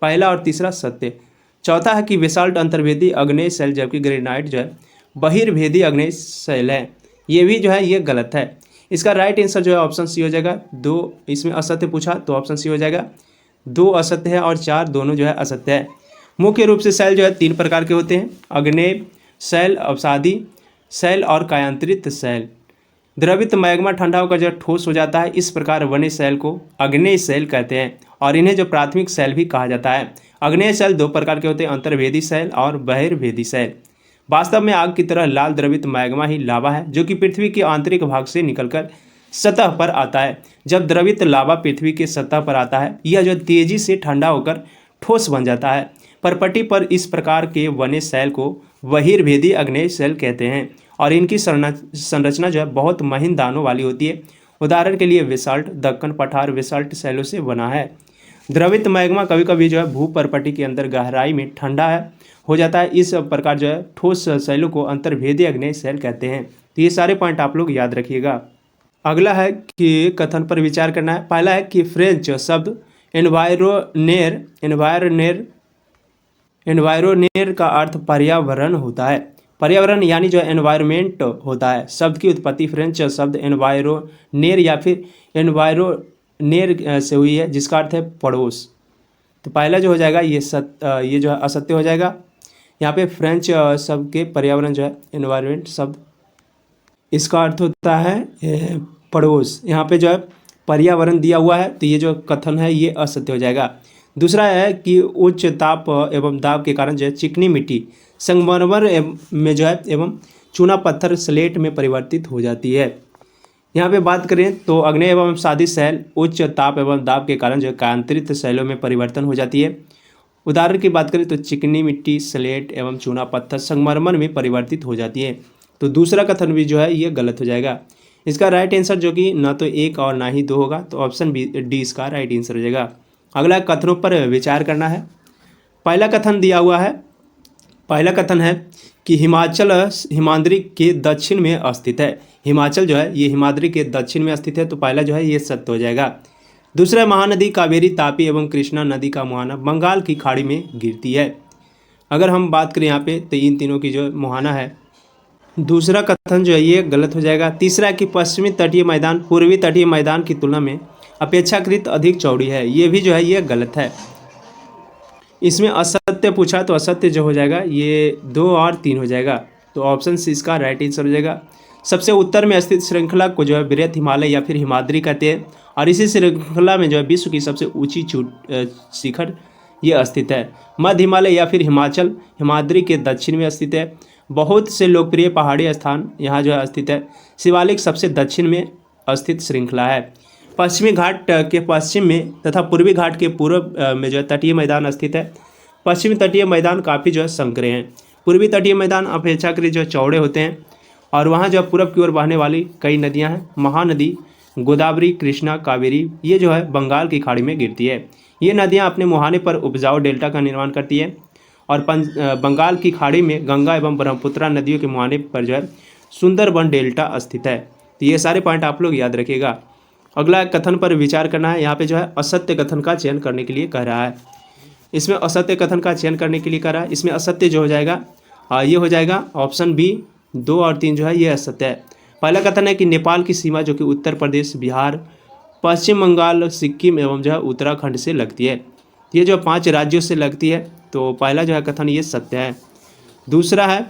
पहला और तीसरा सत्य। चौथा है कि बेसाल्ट अंतर्भेदी अग्नेय शैल जबकि ग्रेनाइट जो है बहिर्भेदी अग्नेय शैल है। ये भी जो है ये गलत है। इसका राइट आंसर जो है ऑप्शन सी हो जाएगा। 2 इसमें असत्य पूछा तो ऑप्शन सी हो जाएगा। 2 असत्य है और 4 दोनों जो है असत्य है। मुख्य रूप से शैल जो है 3 प्रकार के होते हैं, अग्नेय शैल, अवसादी शैल और कायांतरित शैल। द्रवित मैग्मा ठंडा होकर जब ठोस हो जाता है, इस प्रकार बने शैल को अग्नेय शैल कहते हैं, और इन्हें जो प्राथमिक शैल भी कहा जाता है। अग्नेय शैल 2 प्रकार के होते हैं, अंतर्भेदी शैल और बहिर्भेदी शैल। वास्तव में आग की तरह लाल द्रवित मैग्मा ही लावा है जो कि पृथ्वी के आंतरिक भाग से निकलकर सतह पर आता है। जब द्रवित लावा पृथ्वी के सतह पर आता है, यह जो तेजी से ठंडा होकर ठोस बन जाता है। परपटी पर इस प्रकार के बने शैल को बहिर्भेदी अग्नेय शैल कहते हैं, और इनकी संरचना जो है बहुत महीन दानों वाली होती है। उदाहरण के लिए बेसाल्ट, दक्कन पठार बेसाल्ट शैलों से बना है। द्रवित मैग्मा कभी कभी जो है भूपरपटी के अंदर गहराई में ठंडा हो जाता है। इस प्रकार जो है ठोस शैलों को अंतर्भेदी अग्नेय शैल कहते हैं। तो ये सारे पॉइंट आप लोग याद रखिएगा। अगला है कि कथन पर विचार करना है। पहला है कि फ्रेंच शब्द एनवायरोनेर का अर्थ पर्यावरण होता है। पर्यावरण यानी जो एनवायरमेंट होता है। शब्द की उत्पत्ति फ्रेंच शब्द एनवायरोनेर या फिर नेर से हुई है, जिसका अर्थ है पड़ोस। तो पहला जो हो जाएगा ये ये जो है असत्य हो जाएगा। यहाँ पे फ्रेंच शब्द के पर्यावरण जो है एनवायरनमेंट शब्द, इसका अर्थ होता है पड़ोस। यहाँ पे जो है पर्यावरण दिया हुआ है, तो ये जो कथन है ये असत्य हो जाएगा। दूसरा है कि उच्च ताप एवं दाब के कारण जो है चिकनी मिट्टी संगमरमर में जो है एवं चूना पत्थर स्लेट में परिवर्तित हो जाती है। यहाँ पे बात करें तो आग्नेय एवं सादी शैल उच्च ताप एवं दाब के कारण जो है कांतरित शैलों में परिवर्तन हो जाती है। उदाहरण की बात करें तो चिकनी मिट्टी स्लेट एवं चूना पत्थर संगमरमर में परिवर्तित हो जाती है। तो दूसरा कथन भी जो है ये गलत हो जाएगा। इसका राइट आंसर जो कि ना तो 1 और ना ही 2 होगा, तो ऑप्शन डी इसका राइट आंसर हो जाएगा। अगला कथनों पर विचार करना है। पहला कथन दिया हुआ है, पहला कथन है कि हिमाचल हिमाद्री के दक्षिण में स्थित है। हिमाचल जो है ये हिमाद्री के दक्षिण में स्थित है, तो पहला जो है ये सत्य हो जाएगा। दूसरा, महानदी कावेरी तापी एवं कृष्णा नदी का मुहाना बंगाल की खाड़ी में गिरती है। अगर हम बात करें यहाँ पे तो इन तीनों की जो मुहाना है, दूसरा कथन जो है ये गलत हो जाएगा। तीसरा कि पश्चिमी तटीय मैदान पूर्वी तटीय मैदान की तुलना में अपेक्षाकृत अधिक चौड़ी है, ये भी जो है ये गलत है। इसमें असत्य पूछा तो असत्य जो हो जाएगा ये 2 और 3 हो जाएगा, तो ऑप्शन सी इसका राइट आंसर हो जाएगा। सबसे उत्तर में स्थित श्रृंखला को जो है बृहत हिमालय या फिर हिमाद्री कहते हैं, और इसी श्रृंखला में जो है विश्व की सबसे ऊंची शिखर ये स्थित है। मध्य हिमालय या फिर हिमाचल हिमाद्री के दक्षिण में स्थित है। बहुत से लोकप्रिय पहाड़ी स्थान यहाँ जो है स्थित है। शिवालिक सबसे दक्षिण में स्थित श्रृंखला है। पश्चिमी घाट के पश्चिम में तथा पूर्वी घाट के पूर्व में जो है तटीय मैदान स्थित है। पश्चिमी तटीय मैदान काफ़ी जो है संकरे हैं। पूर्वी तटीय मैदान अपेक्षाकृत जो चौड़े होते हैं, और वहाँ जो पूरब की ओर बहने वाली कई नदियाँ हैं, महानदी गोदावरी कृष्णा कावेरी, ये जो है बंगाल की खाड़ी में गिरती है। ये नदियाँ अपने मुहाने पर उपजाऊ डेल्टा का निर्माण करती है, और बंगाल की खाड़ी में गंगा एवं ब्रह्मपुत्रा नदियों के मुहाने पर जो है सुंदरबन डेल्टा स्थित है। तो ये सारे पॉइंट आप लोग याद रखिएगा। अगला कथन पर विचार करना है। यहाँ पे जो है असत्य कथन का चयन करने के लिए कह रहा है। इसमें असत्य कथन का चयन करने के लिए कह रहा है। इसमें असत्य जो हो जाएगा ये हो जाएगा ऑप्शन बी। 2 और 3 जो है ये असत्य है। पहला कथन है कि नेपाल की सीमा जो कि उत्तर प्रदेश बिहार पश्चिम बंगाल सिक्किम एवं जो है उत्तराखंड से लगती है, ये जो 5 राज्यों से लगती है, तो पहला जो है कथन ये सत्य है। दूसरा है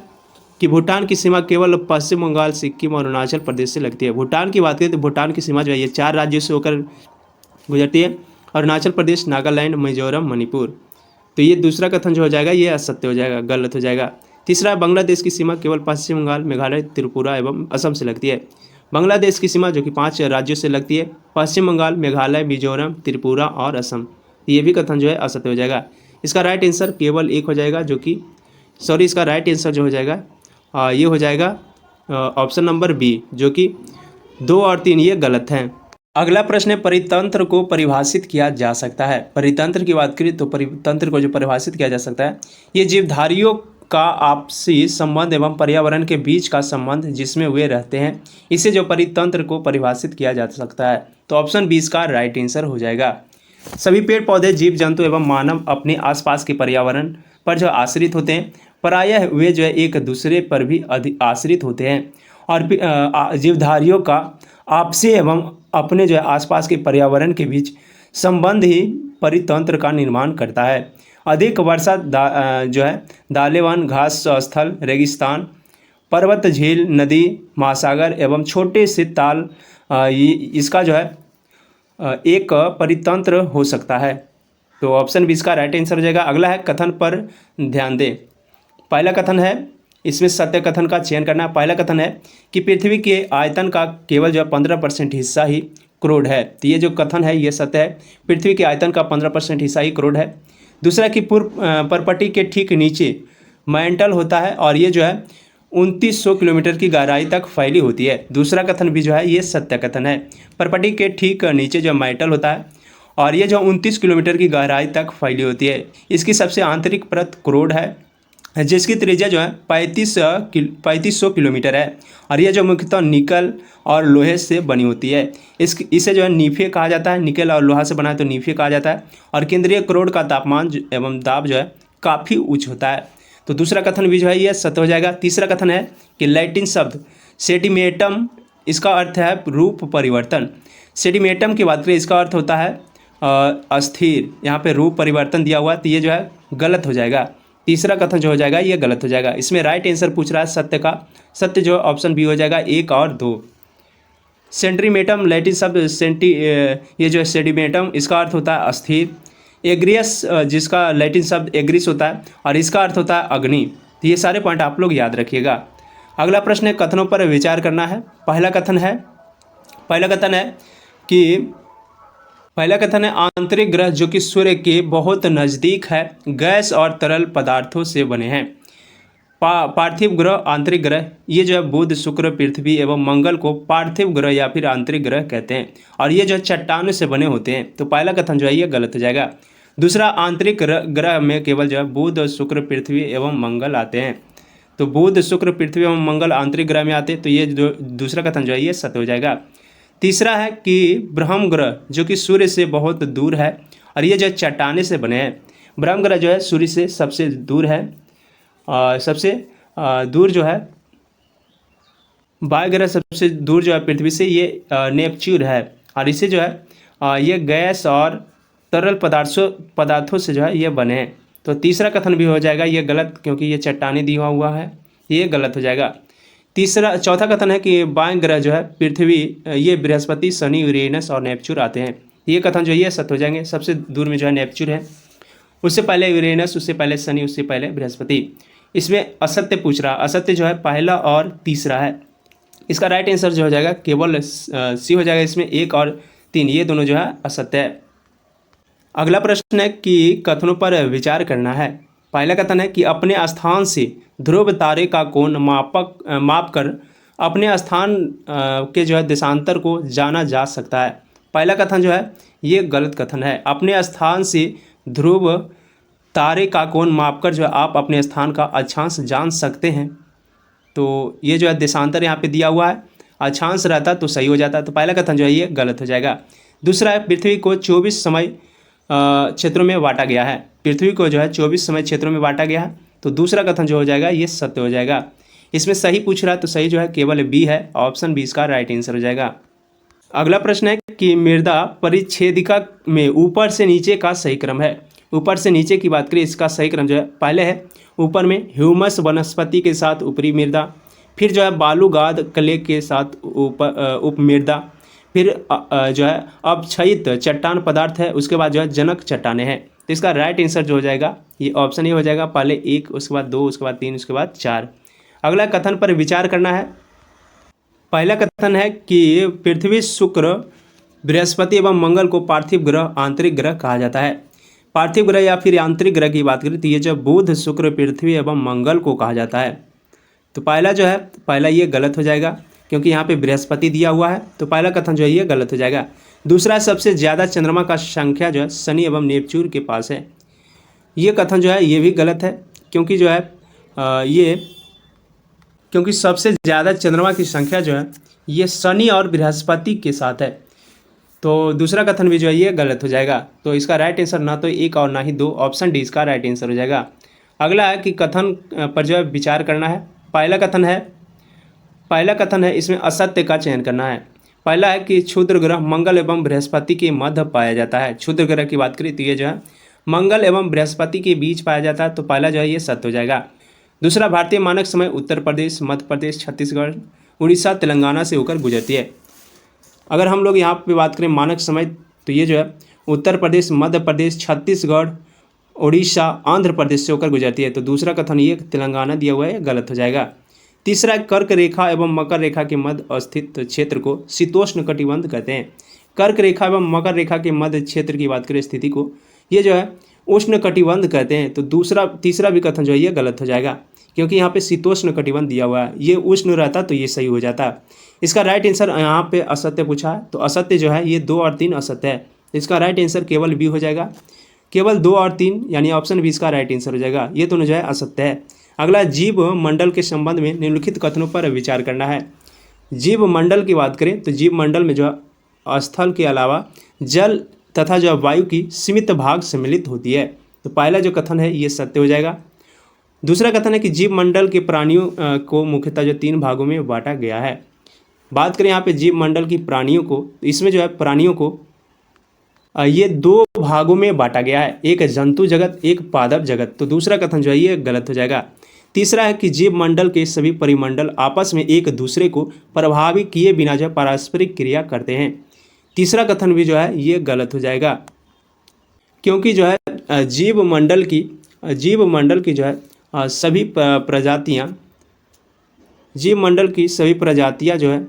कि भूटान की सीमा केवल पश्चिम बंगाल सिक्किम और अरुणाचल प्रदेश से लगती है। भूटान की बात करें तो भूटान की सीमा जो है ये 4 राज्यों से होकर गुजरती है, अरुणाचल प्रदेश नागालैंड मिजोरम मणिपुर। तो ये दूसरा कथन जो हो जाएगा ये असत्य हो जाएगा, गलत हो जाएगा। तीसरा, बांग्लादेश की सीमा केवल पश्चिम बंगाल मेघालय त्रिपुरा एवं असम से लगती है। बांग्लादेश की सीमा जो कि 5 राज्यों से लगती है, पश्चिम बंगाल मेघालय मिजोरम त्रिपुरा और असम। ये भी कथन जो है असत्य हो जाएगा। इसका राइट आंसर केवल 1 हो जाएगा, जो कि इसका राइट आंसर जो हो जाएगा ये हो जाएगा ऑप्शन नंबर बी, जो कि 2 और 3 ये गलत हैं। अगला प्रश्न है, परितंत्र को परिभाषित किया जा सकता है। परितंत्र की बात करें तो परितंत्र को जो परिभाषित किया जा सकता है, ये जीवधारियों का आपसी संबंध एवं पर्यावरण के बीच का संबंध जिसमें वे रहते हैं, इसे जो परितंत्र को परिभाषित किया जा सकता है। तो ऑप्शन बी इसका राइट आंसर हो जाएगा। सभी पेड़ पौधे जीव जंतु एवं मानव अपने आसपास के पर्यावरण पर जो आश्रित होते हैं, प्रायः वे जो है एक दूसरे पर भी आश्रित होते हैं, और जीवधारियों का आपसी एवं अपने जो है आसपास के पर्यावरण के बीच संबंध ही परितंत्र का निर्माण करता है। अधिक वर्षा जो है दालेवान घास स्थल रेगिस्तान पर्वत झील नदी महासागर एवं छोटे से ताल इसका जो है एक परितंत्र हो सकता है। तो ऑप्शन बी इसका राइट आंसर हो जाएगा। अगला है कथन पर ध्यान दें। पहला कथन है, इसमें सत्य कथन का चयन करना। पहला कथन है कि पृथ्वी के आयतन का केवल जो 15% हिस्सा ही करोड़ है। तो ये जो कथन है ये सत्य है, पृथ्वी के आयतन का 15% हिस्सा ही करोड़ है। दूसरा कि पूर्व परपटी के ठीक नीचे मैंटल होता है, और ये जो है 2900 किलोमीटर की गहराई तक फैली होती है। दूसरा कथन भी जो है ये सत्य कथन है। परपटी के ठीक नीचे जो मैंटल होता है, और ये जो 29 किलोमीटर की गहराई तक फैली होती है। इसकी सबसे आंतरिक परत करोड़ है, जिसकी त्रिज्या जो है 3500 किलोमीटर है, और यह जो मुख्यतः निकल और लोहे से बनी होती है। इसे जो है नीफे कहा जाता है, निकल और लोहा से बना है तो नीफे कहा जाता है। और केंद्रीय करोड़ का तापमान एवं दाब जो है काफ़ी उच्च होता है। तो दूसरा कथन भी जो है ये सत्य हो जाएगा। तीसरा कथन है कि लैटिन शब्द सेडिमेंटम इसका अर्थ है रूप परिवर्तन। सेडिमेंटम की बात करें, इसका अर्थ होता है अस्थिर। यहाँ पे रूप परिवर्तन दिया हुआ, तो ये जो है गलत हो जाएगा। तीसरा कथन जो हो जाएगा ये गलत हो जाएगा। इसमें राइट आंसर पूछ रहा है सत्य का, सत्य जो ऑप्शन बी हो जाएगा 1 और 2। सेंट्रीमेटम लैटिन शब्द ये जो है सेडिमेंटम, इसका अर्थ होता है अस्थिर। एग्रियस जिसका लैटिन शब्द एग्रिस होता है और इसका अर्थ होता है अग्नि। तो ये सारे पॉइंट आप लोग याद रखिएगा। अगला प्रश्न है कथनों पर विचार करना है। पहला कथन है आंतरिक ग्रह जो कि सूर्य के बहुत नज़दीक है गैस और तरल पदार्थों से बने हैं। पार्थिव ग्रह, आंतरिक ग्रह, ये जो है बुध, शुक्र, पृथ्वी एवं मंगल को पार्थिव ग्रह या फिर आंतरिक ग्रह कहते हैं और ये जो चट्टानों से बने होते हैं। तो पहला कथन जो है ये गलत हो जाएगा। दूसरा, आंतरिक ग्रह में केवल जो है बुध, शुक्र, पृथ्वी एवं मंगल आते हैं। तो बुध, शुक्र, पृथ्वी एवं मंगल आंतरिक ग्रह में आते हैं, तो ये जो दूसरा कथन जो है ये सत्य हो जाएगा। तीसरा है कि ब्रह्म ग्रह जो कि सूर्य से बहुत दूर है और ये जो चट्टाने से बने हैं। ब्रह्म ग्रह जो है सूर्य से सबसे दूर है, सबसे दूर जो है वायु ग्रह सबसे दूर जो है पृथ्वी से ये नेपच्यून है और इसे जो है ये गैस और तरल पदार्थों से जो है ये बने हैं। तो तीसरा कथन भी हो जाएगा ये गलत, क्योंकि ये चट्टाने दिया हुआ है, ये गलत हो जाएगा। चौथा कथन है कि बाएं ग्रह जो है पृथ्वी, ये बृहस्पति, शनि, यूरेनस और नेपच्यून आते हैं। ये कथन जो है ये सत्य हो जाएंगे। सबसे दूर में जो है नेपच्यून है, उससे पहले यूरेनस, उससे पहले शनि, उससे पहले बृहस्पति। इसमें असत्य पूछ रहा, असत्य जो है पहला और तीसरा है। इसका राइट आंसर जो हो जाएगा केवल सी हो जाएगा। इसमें 1 और 3 ये दोनों जो है असत्य है। अगला प्रश्न है कि कथनों पर विचार करना है। पहला कथन है कि अपने स्थान से ध्रुव तारे का कोण माप कर अपने स्थान के जो है देशांतर को जाना जा सकता है। पहला कथन जो है ये गलत कथन है। अपने स्थान से ध्रुव तारे का कोण मापकर जो है आप अपने स्थान का अक्षांश जान सकते हैं। तो ये जो है देशांतर यहाँ पे दिया हुआ है, अक्षांश रहता तो सही हो जाता। तो पहला कथन जो है ये गलत हो जाएगा। दूसरा है पृथ्वी को 24 समय क्षेत्रों में बांटा गया है। पृथ्वी को जो है 24 समय क्षेत्रों में बांटा गया है। तो दूसरा कथन जो हो जाएगा ये सत्य हो जाएगा। इसमें सही पूछ रहा है तो सही जो है केवल बी है, ऑप्शन बी इसका राइट आंसर हो जाएगा। अगला प्रश्न है कि मृदा परिच्छेदिका में ऊपर से नीचे का सही क्रम है। ऊपर से नीचे की बात करें, इसका सही क्रम जो है पहले है ऊपर में ह्यूमस वनस्पति के साथ ऊपरी मृदा, फिर जो है बालूगाद क्ले के साथ उप मृदा, फिर जो है अपक्षयित चट्टान पदार्थ है, उसके बाद जो है जनक चट्टाने हैं। तो इसका राइट आंसर जो हो जाएगा ये ऑप्शन ये हो जाएगा, पहले 1, उसके बाद 2, उसके बाद 3, उसके बाद 4। अगला कथन पर विचार करना है। पहला कथन है कि पृथ्वी, शुक्र, बृहस्पति एवं मंगल को पार्थिव ग्रह, आंतरिक ग्रह कहा जाता है। पार्थिव ग्रह या फिर आंतरिक ग्रह की बात करें तो ये जो बुध, शुक्र, पृथ्वी एवं मंगल को कहा जाता है। तो पहला जो है पहला ये गलत हो जाएगा, क्योंकि यहाँ पे बृहस्पति दिया हुआ है। तो पहला कथन जो है ये गलत हो जाएगा। दूसरा, सबसे ज़्यादा चंद्रमा का संख्या जो है शनि एवं नेपच्यून के पास है। ये कथन जो है ये भी गलत है, क्योंकि जो है क्योंकि सबसे ज़्यादा चंद्रमा की संख्या जो है ये शनि और बृहस्पति के साथ है। तो दूसरा कथन भी जो है ये गलत हो जाएगा। तो इसका राइट आंसर ना तो 1 और ना ही 2, ऑप्शन डी इसका राइट आंसर हो जाएगा। अगला है कि कथन पर जो है विचार करना है। पहला कथन है इसमें असत्य का चयन करना है। पहला है कि क्षुद्र ग्रह मंगल एवं बृहस्पति के मध्य पाया जाता है। क्षुद्र ग्रह की बात करें तो ये जो है मंगल एवं बृहस्पति के बीच पाया जाता है। तो पहला जो है ये सत्य हो जाएगा। दूसरा, भारतीय मानक समय उत्तर प्रदेश, मध्य प्रदेश, छत्तीसगढ़, उड़ीसा, तेलंगाना से होकर गुजरती है। अगर हम लोग यहाँ पे बात करें मानक समय, तो ये जो है उत्तर प्रदेश, मध्य प्रदेश, छत्तीसगढ़, उड़ीसा, आंध्र प्रदेश से होकर गुजरती है। तो दूसरा कथन ये तेलंगाना दिया हुआ है, गलत हो जाएगा। तीसरा, कर्क रेखा एवं मकर रेखा के मध्य स्थित क्षेत्र को शीतोष्ण कटिबंध कहते हैं। कर्क रेखा एवं मकर रेखा के मध्य क्षेत्र की बात करें स्थिति को, ये जो है उष्ण कटिबंध कहते हैं। तो तीसरा भी कथन जो है ये गलत हो जाएगा, क्योंकि यहाँ पे शीतोष्ण कटिबंध दिया हुआ है, ये उष्ण रहता तो ये सही हो जाता। इसका राइट आंसर यहाँ पे असत्य पूछा है, तो असत्य जो है ये 2 और 3 असत्य है। इसका राइट आंसर केवल बी हो जाएगा। केवल 2 और 3 यानी ऑप्शन बी इसका राइट आंसर हो जाएगा। ये दोनों जो है असत्य है। अगला, जीव मंडल के संबंध में निम्नलिखित कथनों पर विचार करना है। जीव मंडल की बात करें तो जीव मंडल में जो है स्थल के अलावा जल तथा जो वायु की सीमित भाग सम्मिलित होती है। तो पहला जो कथन है ये सत्य हो जाएगा। दूसरा कथन है कि जीव मंडल के प्राणियों को मुख्यतः जो 3 भागों में बांटा गया है। बात करें यहाँ पे जीव मंडल की प्राणियों को, तो इसमें जो है प्राणियों को ये दो भागों में बांटा गया है, एक जंतु जगत, एक पादप जगत। तो दूसरा कथन जो है ये गलत हो जाएगा। तीसरा है कि जीव मंडल के सभी परिमंडल आपस में एक दूसरे को प्रभावित किए बिना जो है पारस्परिक क्रिया करते हैं। तीसरा कथन भी जो है ये गलत हो जाएगा, क्योंकि जो है जीव मंडल की जो है सभी प्रजातियाँ, जीव मंडल की सभी प्रजातियाँ जो है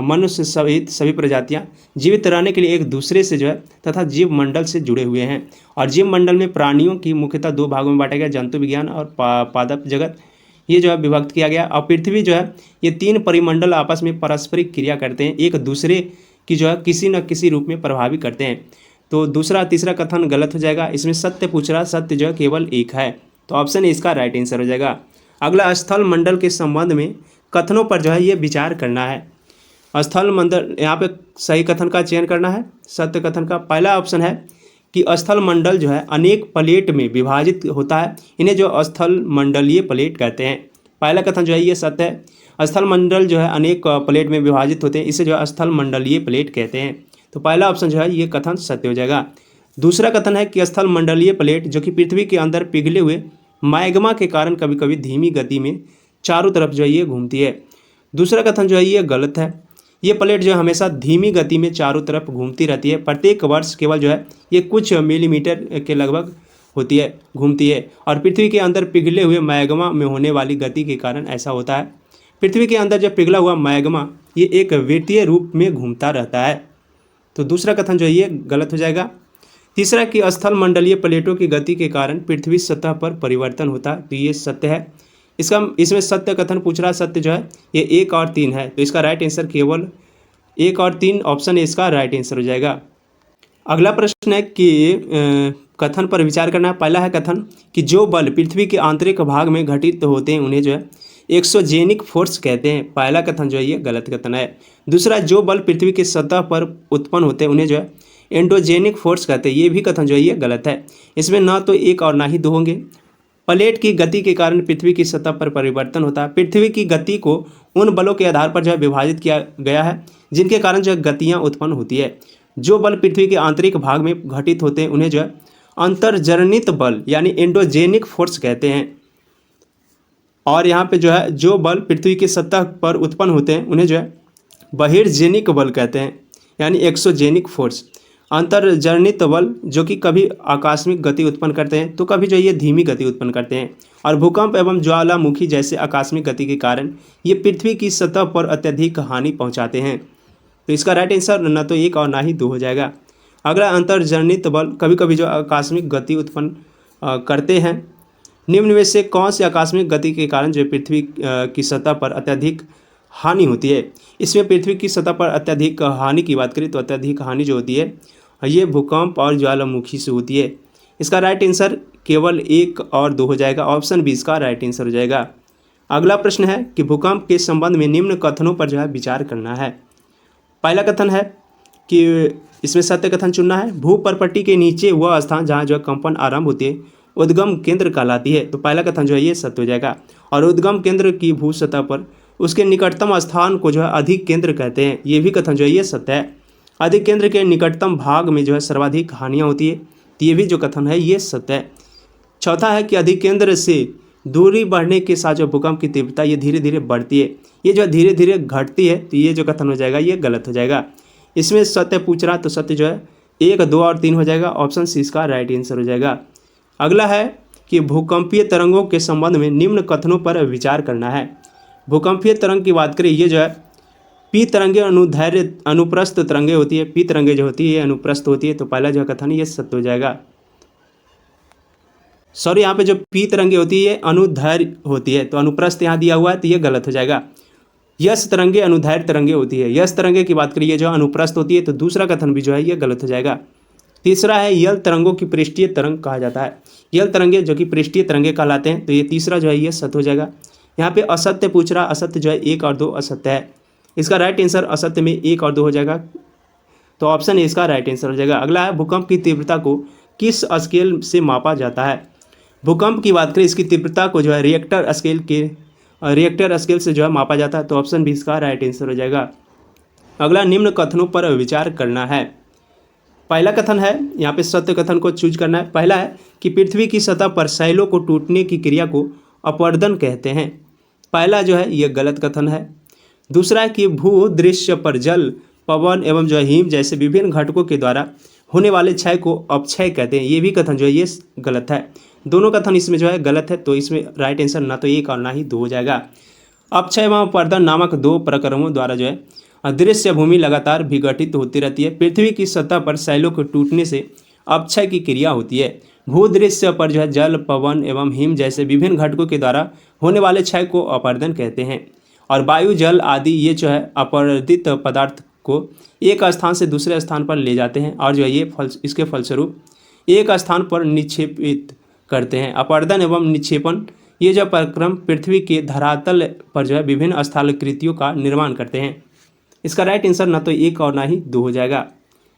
मनुष्य सहित सभी प्रजातियाँ जीवित रहने के लिए एक दूसरे से जो है तथा जीव मंडल से जुड़े हुए हैं। और जीव मंडल में प्राणियों की मुख्यतः दो भागों में बांटा गया, जंतु विज्ञान और पादप जगत, ये जो है विभक्त किया गया। और पृथ्वी जो है ये तीन परिमंडल आपस में पारस्परिक क्रिया करते हैं, एक दूसरे की जो है किसी न किसी रूप में प्रभावित करते हैं। तो दूसरा तीसरा कथन गलत हो जाएगा। इसमें सत्य पूछ रहा, सत्य जो है केवल एक है, तो ऑप्शन ए इसका राइट आंसर हो जाएगा। अगला स्थल मंडल के संबंध में कथनों पर जो है ये विचार करना है। स्थल मंडल, यहाँ पे सही कथन का चयन करना है, सत्य कथन का। पहला ऑप्शन है कि स्थल मंडल जो है अनेक प्लेट में विभाजित होता है, इन्हें जो स्थल मंडलीय प्लेट कहते हैं। पहला कथन जो है ये सत्य है, स्थल मंडल जो है अनेक प्लेट में विभाजित होते हैं, इसे जो है स्थल मंडलीय प्लेट कहते हैं। तो पहला ऑप्शन जो है ये कथन सत्य हो जाएगा। दूसरा कथन है कि स्थल मंडलीय प्लेट जो कि पृथ्वी के अंदर पिघले हुए मैग्मा के कारण कभी कभी धीमी गति में चारों तरफ जो है ये घूमती है। दूसरा कथन जो है ये गलत है, ये प्लेट जो है हमेशा धीमी गति में चारों तरफ घूमती रहती है, प्रत्येक वर्ष केवल जो है ये कुछ मिलीमीटर के लगभग होती है, घूमती है। और पृथ्वी के अंदर पिघले हुए मैग्मा में होने वाली गति के कारण ऐसा होता है। पृथ्वी के अंदर जब पिघला हुआ मैग्मा ये एक वृत्तीय रूप में घूमता रहता है। तो दूसरा कथन जो है ये गलत हो जाएगा। तीसरा कि स्थल मंडलीय प्लेटों की गति के कारण पृथ्वी सतह पर परिवर्तन होता है, तो ये सत्य है। इसमें सत्य कथन पूछ रहा, सत्य जो है ये 1 और 3 है, तो इसका राइट आंसर केवल 1 और 3 ऑप्शन है इसका राइट आंसर हो जाएगा। अगला प्रश्न है कि कथन पर विचार करना है। पहला है कथन कि जो बल पृथ्वी के आंतरिक भाग में घटित होते हैं उन्हें जो है एक्सोजेनिक फोर्स कहते हैं। पहला कथन जो है ये गलत कथन है। दूसरा, जो बल पृथ्वी के सतह पर उत्पन्न होते हैं उन्हें जो है एंडोजेनिक फोर्स कहते हैं, ये भी कथन जो है ये गलत है। इसमें ना तो 1 और ना ही 2 होंगे। प्लेट की गति के कारण पृथ्वी की सतह पर परिवर्तन होता है। पृथ्वी की गति को उन बलों के आधार पर जो है विभाजित किया गया है जिनके कारण जो है गतियाँ उत्पन्न होती है। जो बल पृथ्वी के आंतरिक भाग में घटित होते हैं उन्हें जो है अंतर्जनित बल यानी एंडोजेनिक फोर्स कहते हैं। और यहाँ पे जो है जो बल पृथ्वी की सतह पर उत्पन्न होते हैं उन्हें जो है बहिर्जेनिक बल कहते हैं, यानी एक्सोजेनिक फोर्स। अंतर्जनित बल जो कि कभी आकस्मिक गति उत्पन्न करते हैं तो कभी जो ये धीमी गति उत्पन्न करते हैं। और भूकंप एवं ज्वालामुखी जैसे आकस्मिक गति के कारण ये पृथ्वी की सतह पर अत्यधिक हानि पहुंचाते हैं। तो इसका राइट आंसर न तो 1 और ना ही 2 हो जाएगा। अगला, अंतर्जनित बल कभी कभी जो आकस्मिक गति उत्पन्न करते हैं, निम्न में से कौन से आकस्मिक गति के कारण जो पृथ्वी की सतह पर अत्यधिक हानि होती है। इसमें पृथ्वी की सतह पर अत्यधिक हानि की बात करें तो अत्यधिक हानि जो होती है ये भूकंप और ज्वालामुखी से होती है। इसका राइट आंसर केवल 1 और 2 हो जाएगा, ऑप्शन बी इसका राइट आंसर हो जाएगा। अगला प्रश्न है कि भूकंप के संबंध में निम्न कथनों पर जो है विचार करना है। पहला कथन है कि इसमें सत्य कथन चुनना है। भूपर्पट्टी के नीचे वह स्थान जहाँ जो है कंपन आरंभ होती है उद्गम केंद्र कहलाती है, तो पहला कथन जो है ये सत्य हो जाएगा। और उद्गम केंद्र की भू सतह पर उसके निकटतम स्थान को जो है अधिक केंद्र कहते हैं, ये भी कथन जो है ये सत्य है। अधिक केंद्र के निकटतम भाग में जो है सर्वाधिक हानियाँ होती है, तो ये भी जो कथन है ये सत्य है। चौथा है कि अधिक केंद्र से दूरी बढ़ने के साथ जो भूकंप की तीव्रता ये धीरे धीरे बढ़ती है, ये जो धीरे धीरे घटती है, तो ये जो कथन हो जाएगा ये गलत हो जाएगा। इसमें सत्य पूछ रहा तो सत्य जो है 1, 2 और 3 हो जाएगा, ऑप्शन सी इसका राइट आंसर हो जाएगा। अगला है कि भूकंपीय तरंगों के संबंध में निम्न कथनों पर विचार करना है। भूकंपीय तरंग की बात करें, ये जो है पी तरंगे अनुदैर्घ्य अनुप्रस्थ तरंगे होती है, पी तरंगे जो होती है अनुप्रस्थ होती है, तो पहला जो कथन ये सत्य हो जाएगा। सॉरी, यहाँ पे जो पी तरंगे होती है अनुदैर्घ्य होती है, तो अनुप्रस्थ यहाँ दिया हुआ है तो ये गलत हो जाएगा। यस तरंगे अनुदैर्घ्य तरंगे होती है, यस तरंगे की बात करिए जो अनुप्रस्थ होती है, तो दूसरा कथन भी जो है ये गलत हो जाएगा। तीसरा है यल तरंगों की पृष्ठीय तरंग कहा जाता है, यल तरंगे जो कि पृष्ठीय तरंगे कहलाते हैं, तो ये तीसरा जो है ये सत्य हो जाएगा। यहाँ पे असत्य पूछ रहा, असत्य जो है 1 और 2 असत्य है, इसका राइट आंसर असत्य में 1 और 2 हो जाएगा, तो ऑप्शन ए इसका राइट आंसर हो जाएगा। अगला है भूकंप की तीव्रता को किस स्केल से मापा जाता है। भूकंप की बात करें, इसकी तीव्रता को जो है रिएक्टर स्केल से जो है मापा जाता है, तो ऑप्शन बी इसका राइट आंसर हो जाएगा। अगला निम्न कथनों पर विचार करना है। पहला कथन है, यहाँ पे सत्य कथन को चूज करना है। पहला है कि पृथ्वी की सतह पर शैलों को टूटने की क्रिया को अपवर्दन कहते हैं। पहला जो है ये गलत कथन है। दूसरा है कि भूदृश्य पर जल, पवन एवं जो है हिम जैसे विभिन्न घटकों के द्वारा होने वाले क्षय को अपक्षय कहते हैं। ये भी कथन जो है ये गलत है। दोनों कथन इसमें जो है गलत है, तो इसमें राइट आंसर ना तो 1 और ना ही 2 हो जाएगा। अपक्षय एवं अपवर्दन नामक 2 प्रक्रमों द्वारा जो है अदृश्य भूमि लगातार विघटित होती रहती है। पृथ्वी की सतह पर शैलों के टूटने से अपक्षय की क्रिया होती है। भूदृश्य पर जो है जल, पवन एवं हिम जैसे विभिन्न घटकों के द्वारा होने वाले क्षय को अपवर्दन कहते हैं। और वायु, जल आदि ये जो है अपवर्दित पदार्थ को एक स्थान से दूसरे स्थान पर ले जाते हैं और जो है ये इसके फलस्वरूप एक स्थान पर निक्षेपित करते हैं। अपवर्दन एवं निक्षेपण ये जो प्रक्रम पृथ्वी के धरातल पर जो है विभिन्न स्थलाकृतियों का निर्माण करते हैं। इसका राइट आंसर ना तो 1 और ना ही 2 हो जाएगा।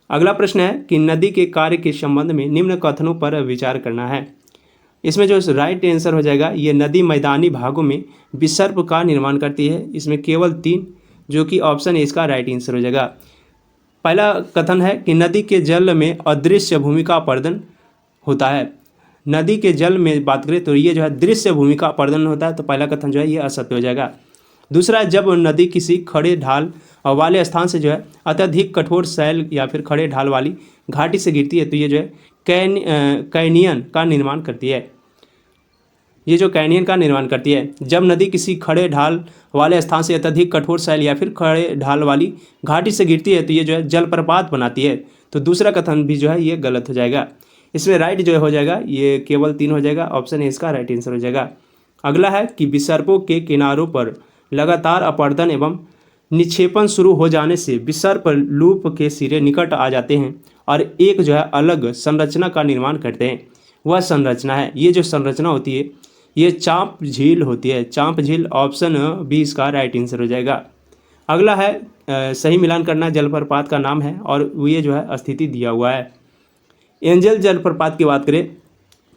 अगला प्रश्न है कि नदी के कार्य के संबंध में निम्न कथनों पर विचार करना है। इसमें जो राइट आंसर हो जाएगा, ये नदी मैदानी भागों में विसर्प का निर्माण करती है। इसमें केवल 3 जो कि ऑप्शन है इसका राइट आंसर हो जाएगा। पहला कथन है कि नदी के जल में अदृश्य भूमि का अपवर्दन होता है। नदी के जल में बात करें तो ये जो है दृश्य भूमि का अपवर्दन होता है, तो पहला कथन जो है ये असत्य हो जाएगा। दूसरा, जब नदी किसी खड़े ढाल वाले स्थान से जो है अत्यधिक कठोर शैल या फिर खड़े ढाल वाली घाटी से गिरती है तो ये जो है कैनियन का निर्माण करती है। ये जो कैनियन का निर्माण करती है। जब नदी किसी खड़े ढाल वाले स्थान से अत्यधिक कठोर शैल या फिर खड़े ढाल वाली घाटी से गिरती है तो ये जो है जलप्रपात बनाती है। तो दूसरा कथन भी जो है ये गलत हो जाएगा। इसमें राइट जो हो जाएगा ये केवल 3 हो जाएगा। ऑप्शन ए इसका राइट आंसर हो जाएगा। अगला है कि विसर्पों के किनारों पर लगातार अपवर्दन एवं निक्षेपण शुरू हो जाने से विसर्प लूप के सिरे निकट आ जाते हैं और एक जो है अलग संरचना का निर्माण करते हैं। वह संरचना है, ये जो संरचना होती है ये चांप झील होती है। चांप झील ऑप्शन बी इसका राइट आंसर हो जाएगा। अगला है सही मिलान करना जलप्रपात का नाम है और ये जो है स्थिति दिया हुआ है। एंजल जलप्रपात की बात करें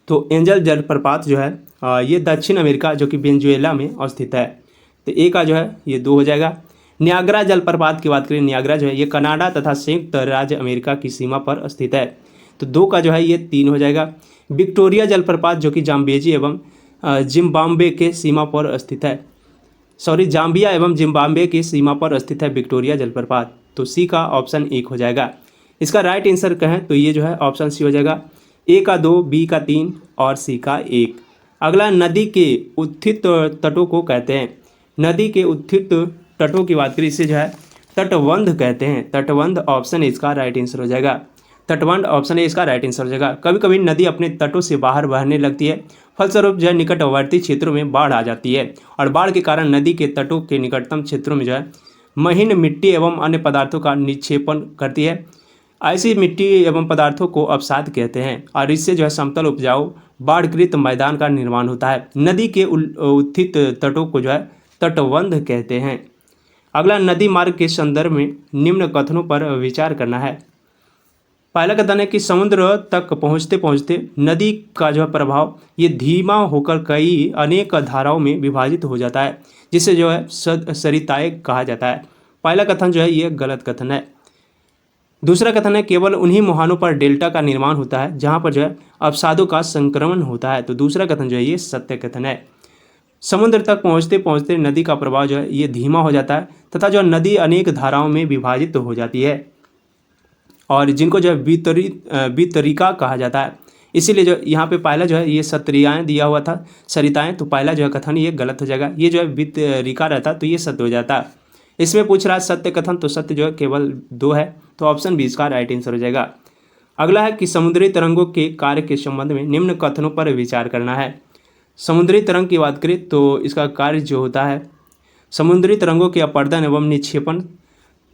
तो एंजल जलप्रपात जो है ये दक्षिण अमेरिका जो कि वेनेजुएला में स्थित है, तो ए का जो है ये 2 हो जाएगा। नियाग्रा जलप्रपात की बात करें, नियाग्रा जो है ये कनाडा तथा संयुक्त राज्य अमेरिका की सीमा पर स्थित है, तो 2 का जो है ये 3 हो जाएगा। विक्टोरिया जलप्रपात जो कि जाम्बेजी एवं जिम्बाब्वे के सीमा पर स्थित है, जाम्बिया एवं जिम्बाब्वे की सीमा पर स्थित है विक्टोरिया जलप्रपात, तो सी का ऑप्शन 1 हो जाएगा। इसका राइट आंसर कहें तो ये जो है ऑप्शन सी हो जाएगा। ए का 2, बी का 3 और सी का 1। अगला, नदी के उत्थित तटों को कहते हैं। नदी के उत्थित तटों की बात करें इसे जो है तटबंध कहते हैं। तटबंध ऑप्शन इसका राइट आंसर हो जाएगा। तटबंध ऑप्शन ए इसका राइट आंसर हो जाएगा। कभी कभी नदी अपने तटों से बाहर बहने लगती है, फलस्वरूप जो है निकटवर्ती क्षेत्रों में बाढ़ आ जाती है और बाढ़ के कारण नदी के तटों के निकटतम क्षेत्रों में जो है महीन मिट्टी एवं अन्य पदार्थों का निक्षेपण करती है। ऐसी मिट्टी एवं पदार्थों को अवसाद कहते हैं और इससे जो है समतल उपजाऊ बाढ़कृत मैदान का निर्माण होता है। नदी के उत्थित तटों को जो है तटबंध कहते हैं। अगला, नदी मार्ग के संदर्भ में निम्न कथनों पर विचार करना है। पहला कथन है कि समुद्र तक पहुँचते पहुँचते नदी का जो है प्रभाव ये धीमा होकर कई अनेक धाराओं में विभाजित हो जाता है, जिसे जो है सरिताएं कहा जाता है। पहला कथन जो है ये गलत कथन है। दूसरा कथन है केवल उन्हीं मुहानों पर डेल्टा का निर्माण होता है जहाँ पर जो है अवसादों का संक्रमण होता है, तो दूसरा कथन जो है ये सत्य कथन है। समुद्र तक पहुँचते पहुँचते नदी का प्रवाह जो है ये धीमा हो जाता है तथा जो नदी अनेक धाराओं में विभाजित हो जाती है और जिनको जो है वितरिका कहा जाता है। इसीलिए जो यहाँ पे पहला जो है ये सत्रियाएँ दिया हुआ था, सरिताएँ, तो पहला जो है कथन ये गलत हो जाएगा। ये जो है वितरिका रहता तो ये सत्य हो जाता। इसमें पूछ रहा है सत्य कथन, तो सत्य जो है केवल 2 है, तो ऑप्शन बी इसका राइट आंसर हो जाएगा। अगला है कि समुद्री तरंगों के कार्य के संबंध में निम्न कथनों पर विचार करना है। समुद्री तरंग की बात करें तो इसका कार्य जो होता है समुद्री तरंगों के अपवर्दन एवं निक्षेपण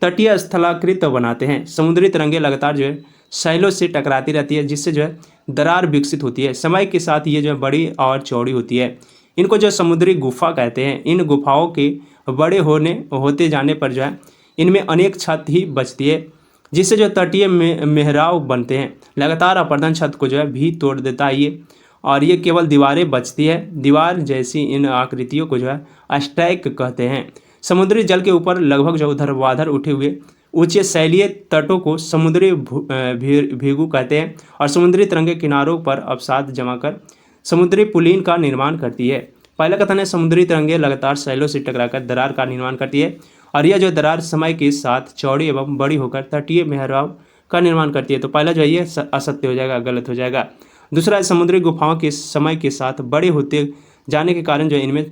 तटीय स्थलाकृत बनाते हैं। समुद्री तरंगें लगातार जो है शैलों से टकराती रहती है, जिससे जो है दरार विकसित होती है। समय के साथ ये जो है बड़ी और चौड़ी होती है। इनको जो समुद्री गुफा कहते हैं। इन गुफाओं के बड़े होते जाने पर जो है इनमें अनेक छत ही बचती है, जिससे जो तटीय मेहराव बनते हैं। लगातार अपवर्दन छत को जो है भी तोड़ देता है ये, और ये केवल दीवारें बचती है। दीवार जैसी इन आकृतियों को जो है स्टैक कहते हैं। समुद्री जल के ऊपर लगभग जो ऊर्ध्वाधर उठे हुए ऊंचे शैलीय तटों को समुद्री भीगु कहते हैं और समुद्री तरंगे किनारों पर अवसाद जमा कर समुद्री पुलीन का निर्माण करती है। पहला कथन है समुद्री तरंगे लगातार शैलों से टकराकर दरार का निर्माण करती है और यह जो दरार समय के साथ चौड़ी एवं बड़ी होकर तटीय मेहराब का निर्माण करती है। तो पहला जो है ये असत्य हो जाएगा, गलत हो जाएगा। दूसरा है समुद्री गुफाओं के समय के साथ बड़े होते जाने के कारण जो इनमें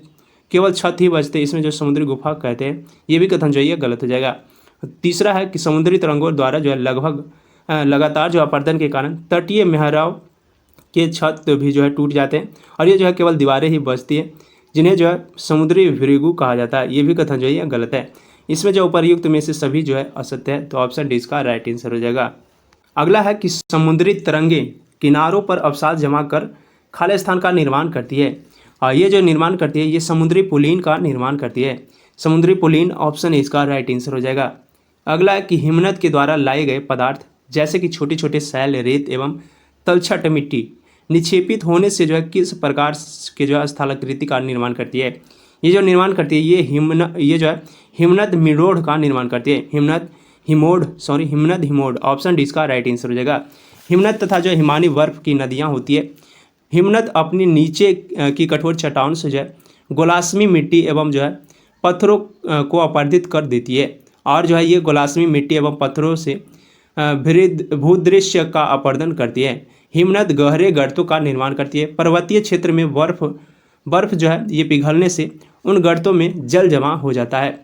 केवल छत ही बचते, इसमें जो समुद्री गुफा कहते हैं, ये भी कथन जो है ये गलत हो जाएगा। तीसरा है कि समुद्री तरंगों द्वारा जो है लगातार जो अपर्दन के कारण तटीय मेहराब के छत भी जो है टूट जाते हैं और ये जो है केवल दीवारें ही बचती है जिन्हें जो है समुद्री भृगु कहा जाता है। ये भी कथन जो है ये गलत है। इसमें जो उपर्युक्त में से सभी जो है असत्य है, तो ऑप्शन डी इसका राइट आंसर हो जाएगा। अगला है कि समुद्री तरंगे किनारों पर अवसाद जमा कर खाली स्थान का निर्माण करती है और ये जो निर्माण करती है ये समुद्री पुलीन का निर्माण करती है। समुद्री पुलीन ऑप्शन इसका राइट आंसर हो जाएगा। अगला है कि हिमनद के द्वारा लाए गए पदार्थ जैसे कि छोटे छोटे सैल, रेत एवं तलछट मिट्टी निक्षेपित होने से जो है किस प्रकार के जो है स्थलाकृति का निर्माण करती है। ये जो निर्माण करती है ये जो है हिमनद मिडोड का निर्माण करती है। हिमनद हिमोड ऑप्शन डी इसका राइट आंसर हो जाएगा। हिमनद तथा जो हिमानी बर्फ की नदियाँ होती है, हिमनद अपनी नीचे की कठोर चट्टानों से जो है गोलासमी मिट्टी एवं जो है पत्थरों को अपरदित कर देती है और जो है ये गोलासमी मिट्टी एवं पत्थरों से भूदृश्य का अपरदन करती है। हिमनद गहरे गर्तों का निर्माण करती है। पर्वतीय क्षेत्र में बर्फ जो है ये पिघलने से उन गर्तों में जल जमा हो जाता है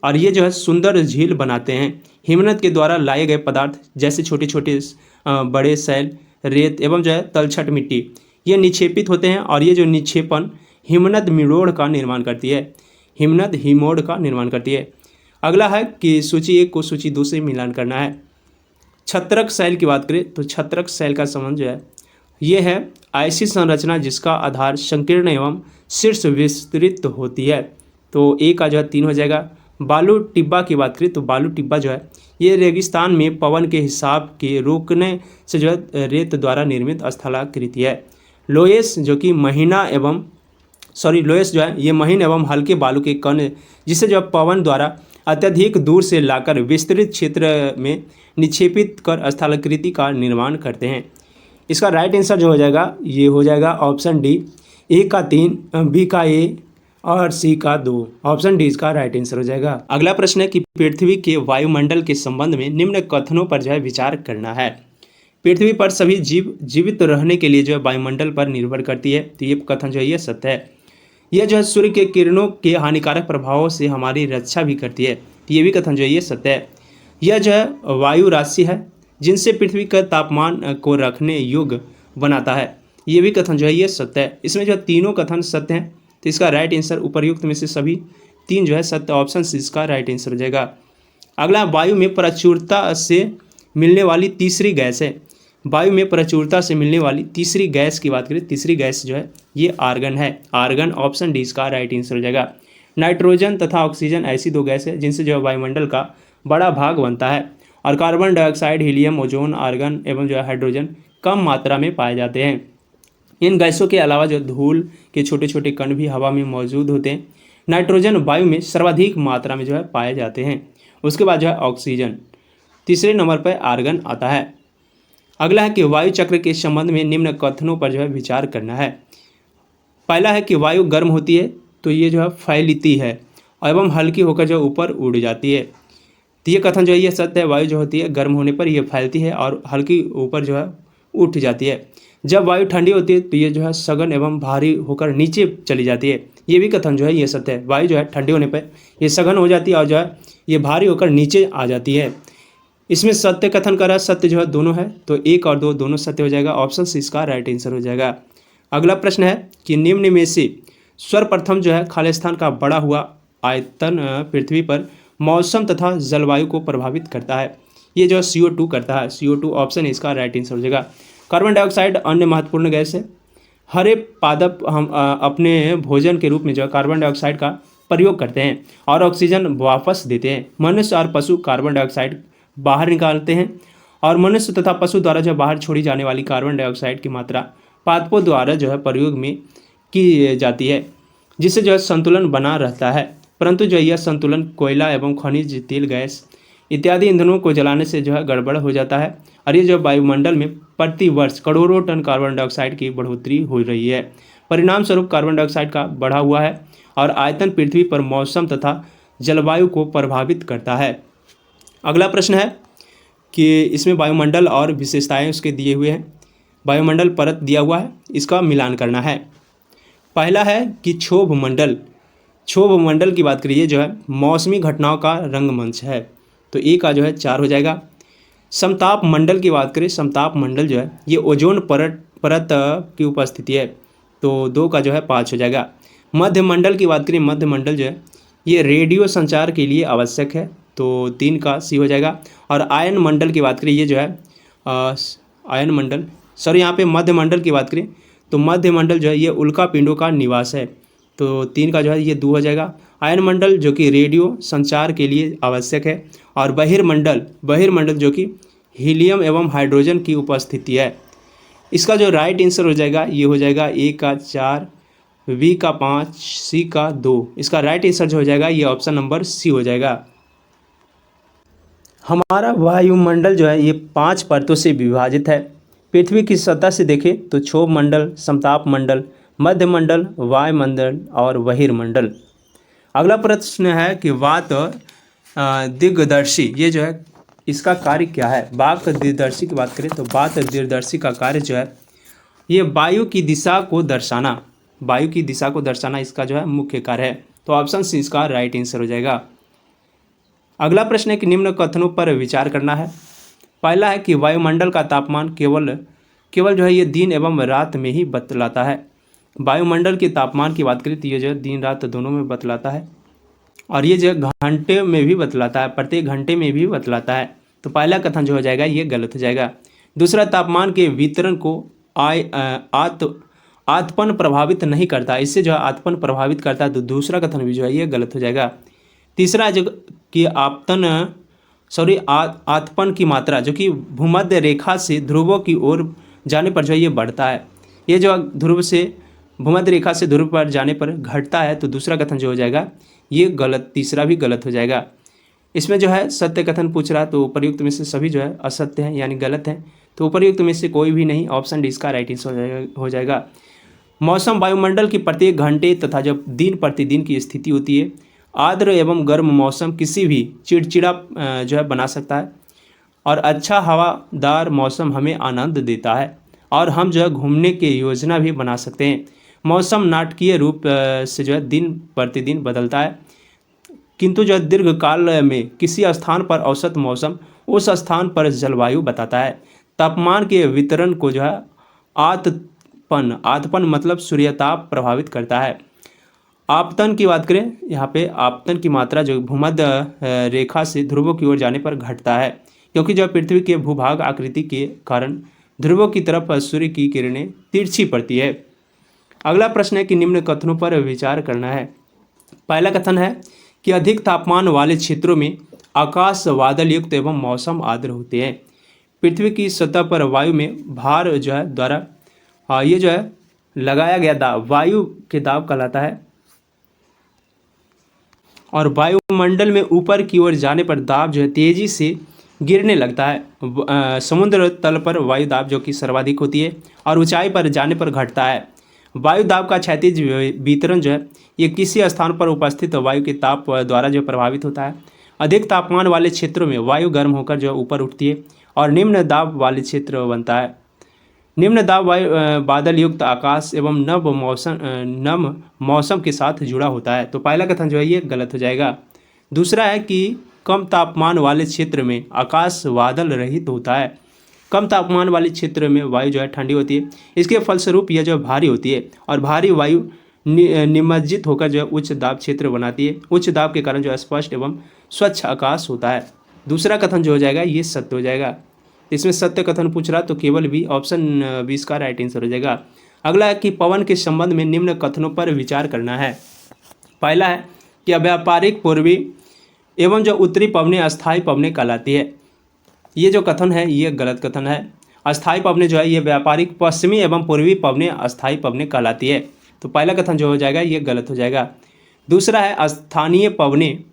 और ये जो है सुंदर झील बनाते हैं। हिमनद के द्वारा लाए गए पदार्थ जैसे छोटे छोटे बड़े सैल, रेत एवं जो है तलछट मिट्टी ये निक्षेपित होते हैं और ये जो निक्षेपण हिमनद मिडोड का निर्माण करती है। हिमनद हिमोड का निर्माण करती है। अगला है कि सूची 1 को सूची 2 से मिलान करना है। छत्रक शैल की बात करें तो छत्रक शैल का संबंध जो है ये है ऐसी संरचना जिसका आधार संकीर्ण एवं शीर्ष विस्तृत होती है। तो ए का जो है 3 हो जाएगा। बालू टिब्बा की बात करें तो बालू टिब्बा जो है ये रेगिस्तान में पवन के हिसाब के रोकने से जो है रेत द्वारा निर्मित स्थलाकृति है। लोयस जो कि लोयस जो है ये महीन एवं हल्के बालू के कण जिसे जो पवन द्वारा अत्यधिक दूर से लाकर विस्तृत क्षेत्र में निक्षेपित कर स्थलाकृति का निर्माण करते हैं। इसका राइट आंसर जो हो जाएगा ये हो जाएगा ऑप्शन डी, ए का 3, बी का ए और सी का 2। ऑप्शन डी इसका राइट आंसर हो जाएगा। अगला प्रश्न है कि पृथ्वी के वायुमंडल के संबंध में निम्न कथनों पर जो है विचार करना है। पृथ्वी पर सभी जीव जीवित रहने के लिए जो है वायुमंडल पर निर्भर करती है। तो ये कथन जो है ये सत्य है। यह जो है सूर्य के किरणों के हानिकारक प्रभावों से हमारी रक्षा भी करती है। तो ये भी कथन जो है ये सत्य है। यह जो है वायु राशि है जिनसे पृथ्वी का तापमान को रखने योग्य बनाता है। ये भी कथन जो है ये सत्य है। इसमें जो है तीनों कथन सत्य हैं। तो इसका राइट आंसर उपर्युक्त में से सभी 3 जो है सत्य, ऑप्शन सी इसका राइट आंसर हो जाएगा। अगला वायु में प्रचुरता से मिलने वाली तीसरी गैस है। वायु में प्रचुरता से मिलने वाली तीसरी गैस की बात करें, तीसरी गैस जो है ये आर्गन है। आर्गन ऑप्शन डी इसका राइट आंसर हो जाएगा। नाइट्रोजन तथा ऑक्सीजन ऐसी 2 गैस है जिनसे जो है वायुमंडल का बड़ा भाग बनता है और carbon dioxide, helium, ozone, argon एवं जो है हाइड्रोजन कम मात्रा में पाए जाते हैं। इन गैसों के अलावा जो धूल के छोटे छोटे कण भी हवा में मौजूद होते हैं। नाइट्रोजन वायु में सर्वाधिक मात्रा में जो है पाए जाते हैं। उसके बाद जो है ऑक्सीजन, तीसरे नंबर पर आर्गन आता है। अगला है कि वायु चक्र के संबंध में निम्न कथनों पर जो है विचार करना है। पहला है कि वायु गर्म होती है तो ये जो है फैलती है एवं हल्की होकर जो ऊपर उड़ जाती है। तो ये कथन जो है ये सत्य है। वायु जो होती है गर्म होने पर ये फैलती है और हल्की ऊपर जो है उठ जाती है। जब वायु ठंडी होती है तो ये जो है सघन एवं भारी होकर नीचे चली जाती है। ये भी कथन जो है ये सत्य है। वायु जो है ठंडी होने पर ये सघन हो जाती है और जो है ये भारी होकर नीचे आ जाती है। इसमें सत्य कथन करा, सत्य जो है दोनों है, तो 1 और 2 दोनों सत्य हो जाएगा। ऑप्शन सी इसका राइट आंसर हो जाएगा। अगला प्रश्न है कि निम्न में से सर्वप्रथम जो है खालिस्तान का बढ़ा हुआ आयतन पृथ्वी पर मौसम तथा जलवायु को प्रभावित करता है। ये जो CO2 करता है। CO2 ऑप्शन इसका राइट आंसर हो जाएगा। कार्बन डाइऑक्साइड अन्य महत्वपूर्ण गैस है। हरे पादप हम अपने भोजन के रूप में जो है कार्बन डाइऑक्साइड का प्रयोग करते हैं और ऑक्सीजन वापस देते हैं। मनुष्य और पशु कार्बन डाइऑक्साइड बाहर निकालते हैं और मनुष्य तथा पशु द्वारा जो बाहर छोड़ी जाने वाली कार्बन डाइऑक्साइड की मात्रा पादपों द्वारा जो है प्रयोग में की जाती है, जिससे जो है संतुलन बना रहता है। परंतु जो यह संतुलन कोयला एवं खनिज तेल, गैस इत्यादि ईंधनों को जलाने से जो है गड़बड़ हो जाता है और ये जो वायुमंडल में प्रति वर्ष करोड़ों टन कार्बन डाइऑक्साइड की बढ़ोतरी हो रही है। परिणाम स्वरूप कार्बन डाइऑक्साइड का बढ़ा हुआ है और आयतन पृथ्वी पर मौसम तथा जलवायु को प्रभावित करता है। अगला प्रश्न है कि इसमें वायुमंडल और विशेषताएं उसके दिए हुए हैं। वायुमंडल परत दिया हुआ है, इसका मिलान करना है। पहला है कि क्षोभ मंडल। क्षोभ मंडल की बात करिए जो है मौसमी घटनाओं का रंगमंच है, तो ए का जो है 4 हो जाएगा। समताप मंडल की बात करें, समताप मंडल जो है ये ओजोन परत की उपस्थिति है, तो 2 का जो है 5 हो जाएगा। मध्य मंडल की बात करें, मध्य मंडल जो है ये रेडियो संचार के लिए आवश्यक है, तो 3 का सी हो जाएगा। और आयन मंडल की बात करें, ये जो है आयन मंडल यहाँ पे मध्य मंडल की बात करें तो मध्य मंडल जो है ये उल्का पिंडों का निवास है, तो 3 का जो है ये 2 हो जाएगा। आयन मंडल जो कि रेडियो संचार के लिए आवश्यक है। और बहिर्मंडल जो कि हीलियम एवं हाइड्रोजन की उपस्थिति है। इसका जो राइट आंसर हो जाएगा ये हो जाएगा ए का 4, बी का 5, सी का 2। इसका राइट आंसर जो हो जाएगा ये ऑप्शन नंबर सी हो जाएगा। हमारा वायुमंडल जो है ये 5 परतों से विभाजित है। पृथ्वी की सतह से देखें तो क्षोभ मंडल, समताप मंडल, मध्य मंडल, वायुमंडल और बहिर्मंडल। अगला प्रश्न है कि वात दिग्दर्शी, ये जो है इसका कार्य क्या है। वात दिग्दर्शी की बात करें तो वात दिग्दर्शी का कार्य जो है ये वायु की दिशा को दर्शाना, वायु की दिशा को दर्शाना इसका जो है मुख्य कार्य है, तो ऑप्शन सी इसका राइट आंसर हो जाएगा। अगला प्रश्न है कि निम्न कथनों पर विचार करना है। पहला है कि वायुमंडल का तापमान केवल जो है ये दिन एवं रात में ही बतलाता है। वायुमंडल के तापमान की बात करें तो ये जो है दिन रात दोनों में बतलाता है और ये जो है घंटे में भी बतलाता है, प्रत्येक घंटे में भी बतलाता है, तो पहला कथन जो हो जाएगा ये गलत हो जाएगा। दूसरा, तापमान के वितरण को आतपन प्रभावित नहीं करता, इससे जो है आतपन प्रभावित करता है, तो दूसरा कथन भी जो है ये गलत हो जाएगा। तीसरा जो कि आतपन की मात्रा जो कि भूमध्य रेखा से ध्रुवों की ओर जाने पर जो है ये बढ़ता है, ये जो ध्रुव से भूमध्य रेखा से ध्रुव पर जाने पर घटता है, तो दूसरा कथन जो हो जाएगा ये गलत, तीसरा भी गलत हो जाएगा। इसमें जो है सत्य कथन पूछ रहा है, तो उपर्युक्त में से सभी जो है असत्य हैं यानी गलत हैं, तो उपर्युक्त में से कोई भी नहीं, ऑप्शन डी इसका राइट आंसर हो जाएगा। मौसम वायुमंडल की प्रत्येक घंटे तथा जब दिन प्रतिदिन की स्थिति होती है। आर्द्र एवं गर्म मौसम किसी भी चिड़चिड़ा जो है बना सकता है और अच्छा हवादार मौसम हमें आनंद देता है और हम जो है घूमने की योजना भी बना सकते हैं। मौसम नाटकीय रूप से जो है दिन प्रतिदिन बदलता है, किंतु जो दीर्घकाल में किसी स्थान पर औसत मौसम उस स्थान पर जलवायु बताता है। तापमान के वितरण को जो है आतपन मतलब सूर्यताप प्रभावित करता है। आपतन की बात करें, यहाँ पे आपतन की मात्रा जो भूमध्य रेखा से ध्रुवों की ओर जाने पर घटता है, क्योंकि जो पृथ्वी के भूभाग आकृति के कारण ध्रुवों की तरफ सूर्य की किरणें तिरछी पड़ती है। अगला प्रश्न है कि निम्न कथनों पर विचार करना है। पहला कथन है कि अधिक तापमान वाले क्षेत्रों में आकाश बादल युक्त एवं मौसम आर्द्र होते हैं। पृथ्वी की सतह पर वायु में भार जो है द्वारा ये जो है लगाया गया दाब वायु के दाब कहलाता है और वायुमंडल में ऊपर की ओर जाने पर दाब जो है तेजी से गिरने लगता है। समुद्र तल पर वायु दाब जो कि सर्वाधिक होती है और ऊंचाई पर जाने पर घटता है। वायु दाब का क्षैतिज वितरण जो है ये किसी स्थान पर उपस्थित वायु के ताप द्वारा जो प्रभावित होता है। अधिक तापमान वाले क्षेत्रों में वायु गर्म होकर जो ऊपर उठती है और निम्न दाब वाले क्षेत्र बनता है। निम्न दाब वायु बादल युक्त आकाश एवं नम मौसम के साथ जुड़ा होता है, तो पहला कथन जो है ये गलत हो जाएगा। दूसरा है कि कम तापमान वाले क्षेत्र में आकाश बादल रहित होता है। कम तापमान वाले क्षेत्र में वायु जो है ठंडी होती है, इसके फलस्वरूप यह जो भारी होती है और भारी वायु निमज्जित होकर जो है उच्च दाब क्षेत्र बनाती है। उच्च दाब के कारण जो है स्पष्ट एवं स्वच्छ आकाश होता है। दूसरा कथन जो हो जाएगा ये सत्य हो जाएगा। इसमें सत्य कथन पूछ रहा तो केवल भी ऑप्शन 20 का राइट आंसर हो जाएगा। अगला है कि पवन के संबंध में निम्न कथनों पर विचार करना है। पहला है कि अव्यापारिक पूर्वी एवं जो उत्तरी पवनें अस्थायी पवनें कहलाती है। ये जो कथन है ये गलत कथन है। अस्थायी पवनें जो है ये व्यापारिक पश्चिमी एवं पूर्वी पवनें अस्थायी पवनें कहलाती है, तो पहला कथन जो हो जाएगा ये गलत हो जाएगा। दूसरा है स्थानीय पवनें।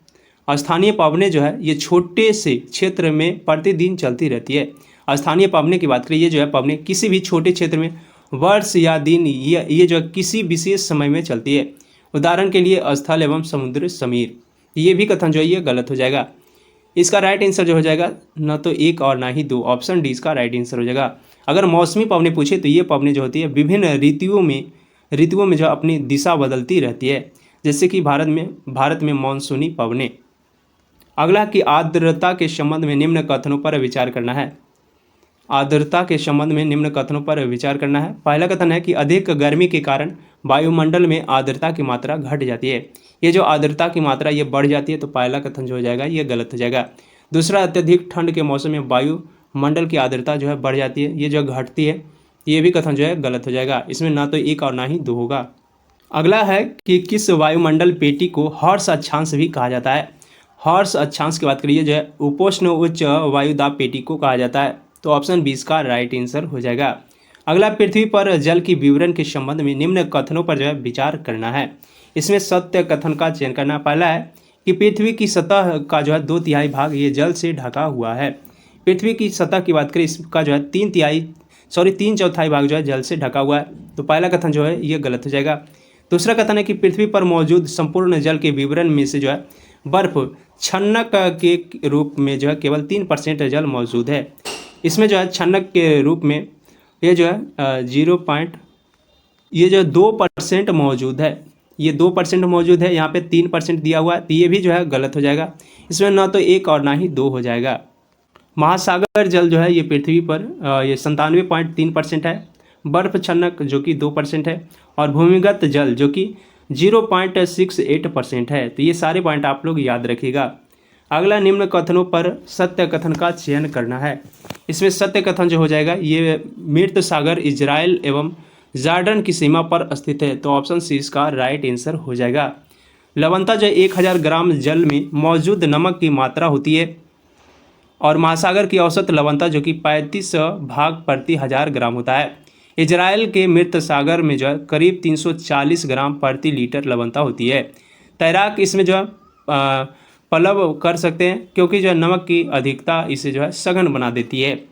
स्थानीय पवनें जो है ये छोटे से क्षेत्र में प्रतिदिन चलती रहती है। स्थानीय पवनें की बात करें, ये जो है पवनें किसी भी छोटे क्षेत्र में वर्ष या दिन ये जो है किसी विशेष समय में चलती है। उदाहरण के लिए स्थल एवं समुद्र समीर। ये भी कथन जो है ये गलत हो जाएगा। इसका राइट आंसर जो हो जाएगा न तो 1 और ना ही 2, ऑप्शन डी इसका राइट आंसर हो जाएगा। अगर मौसमी पवनें पूछे तो ये पवनें जो होती है विभिन्न ऋतुओं में जो अपनी दिशा बदलती रहती है, जैसे कि भारत में मानसूनी पवनें। अगला कि आर्द्रता के संबंध में निम्न कथनों पर विचार करना है। आर्द्रता के संबंध में निम्न कथनों पर विचार करना है। पहला कथन है कि अधिक गर्मी के कारण वायुमंडल में आर्द्रता की मात्रा घट जाती है। ये जो आर्द्रता की मात्रा ये बढ़ जाती है, तो पहला कथन जो हो जाएगा ये गलत हो जाएगा। दूसरा, अत्यधिक ठंड के मौसम में वायुमंडल की आर्द्रता जो है बढ़ जाती है, ये जो घटती है, ये भी कथन जो है गलत हो जाएगा। इसमें ना तो 1 और ना ही 2 होगा। अगला है कि किस वायुमंडल पेटी को हर्ष अक्षांश भी कहा जाता है। हर्ष अक्षांश की बात करिए जो है उपोष्ण उच्च वायुदाब पेटी को कहा जाता है, तो ऑप्शन 20 का राइट आंसर हो जाएगा। अगला, पृथ्वी पर जल की विवरण के संबंध में निम्न कथनों पर जो है विचार करना है। इसमें सत्य कथन का चयन करना। पहला है कि पृथ्वी की सतह का जो है 2/3 भाग ये जल से ढका हुआ है। पृथ्वी की सतह की बात करें, इसका जो है 3/4 भाग जो है जल से ढका हुआ है, तो पहला कथन जो है ये गलत हो जाएगा। दूसरा कथन है कि पृथ्वी पर मौजूद संपूर्ण जल के विवरण में से जो है बर्फ छन्नक के रूप में जो है केवल 3% जल मौजूद है। इसमें जो है छन्नक के रूप में ये जो है 2% मौजूद है। ये 2% मौजूद है, यहाँ पे 3% दिया हुआ है, तो ये भी जो है गलत हो जाएगा। इसमें ना तो 1 और ना ही 2 हो जाएगा। महासागर जल जो है ये पृथ्वी पर ये 97.3% है। बर्फ छन्नक जो कि 2% है, और भूमिगत जल जो कि 0.68% है। तो ये सारे पॉइंट आप लोग याद रखिएगा। अगला, निम्न कथनों पर सत्य कथन का चयन करना है। इसमें सत्य कथन जो हो जाएगा ये मृत सागर इजराइल एवं जॉर्डन की सीमा पर स्थित है, तो ऑप्शन सी इसका राइट आंसर हो जाएगा। लवणता जो 1000 ग्राम जल में मौजूद नमक की मात्रा होती है, और महासागर की औसत लवणता जो कि 35 भाग प्रति 1000 ग्राम होता है। इजराइल के मृत सागर में जो है करीब 340 ग्राम प्रति लीटर लवणता होती है। तैराक इसमें जो है पलव कर सकते हैं, क्योंकि जो है नमक की अधिकता इसे जो है सघन बना देती है।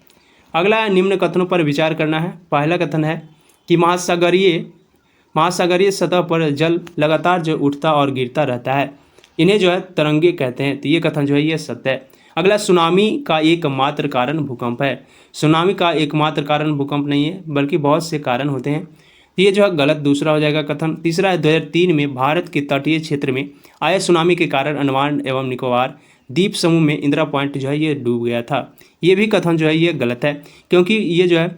अगला, निम्न कथनों पर विचार करना है। पहला कथन है कि महासागरीय सतह पर जल लगातार जो उठता और गिरता रहता है, इन्हें जो है तरंगे कहते हैं, तो ये कथन जो है ये सत्य है। अगला, सुनामी का एकमात्र कारण भूकंप है। सुनामी का एकमात्र कारण भूकंप नहीं है, बल्कि बहुत से कारण होते हैं, तो ये जो है गलत दूसरा हो जाएगा कथन। तीसरा है 2003 में भारत के तटीय क्षेत्र में आए सुनामी के कारण अंडमान एवं निकोबार द्वीप समूह में इंदिरा पॉइंट जो है ये डूब गया था। ये भी कथन जो है ये गलत है, क्योंकि ये जो है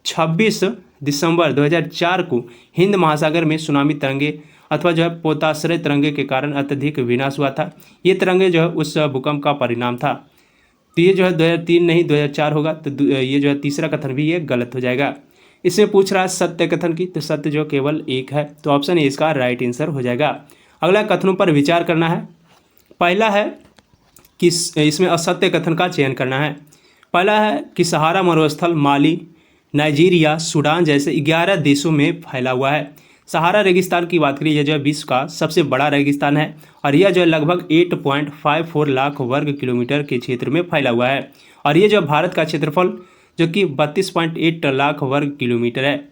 26 दिसंबर 2004 को हिंद महासागर में सुनामी तरंगे अथवा जो है पोताश्रय तरंगे के कारण अत्यधिक विनाश हुआ था। ये तरंगे जो है उस भूकंप का परिणाम था। तो ये जो है 2003 नहीं 2004 होगा, तो ये जो है तीसरा कथन भी ये गलत हो जाएगा। इसमें पूछ रहा है सत्य कथन की, तो सत्य जो केवल 1 है, तो ऑप्शन ए इसका राइट आंसर हो जाएगा। अगला, कथनों पर विचार करना है। पहला है कि इसमें असत्य कथन का चयन करना है। पहला है कि सहारा मरुस्थल माली, नाइजीरिया, सूडान जैसे 11 देशों में फैला हुआ है। सहारा रेगिस्तान की बात करें, यह जो है विश्व का सबसे बड़ा रेगिस्तान है, और यह जो है लगभग 8.54 लाख वर्ग किलोमीटर के क्षेत्र में फैला हुआ है। और ये जो भारत का क्षेत्रफल जो कि 32.8 लाख वर्ग किलोमीटर है।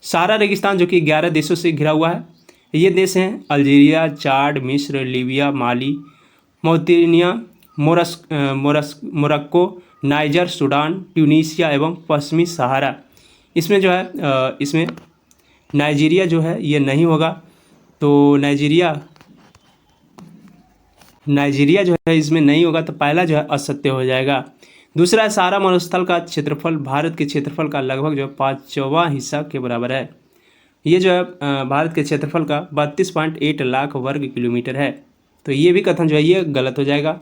सहारा रेगिस्तान जो कि 11 देशों से घिरा हुआ है। ये देश हैं अल्जीरिया, चाड, मिस्र, Libya, Mali, Mauritania, Morocco, Niger, Sudan, Tunisia एवं पश्चिमी सहारा। इसमें जो है इसमें नाइजीरिया जो है ये नहीं होगा, तो नाइजीरिया जो है इसमें नहीं होगा, तो पहला जो है असत्य हो जाएगा। दूसरा, सहारा मरुस्थल का क्षेत्रफल भारत के क्षेत्रफल का लगभग जो 5वां हिस्सा के बराबर है। ये जो है भारत के क्षेत्रफल का 32.8 लाख वर्ग किलोमीटर है, तो ये भी कथन जो है ये गलत हो जाएगा।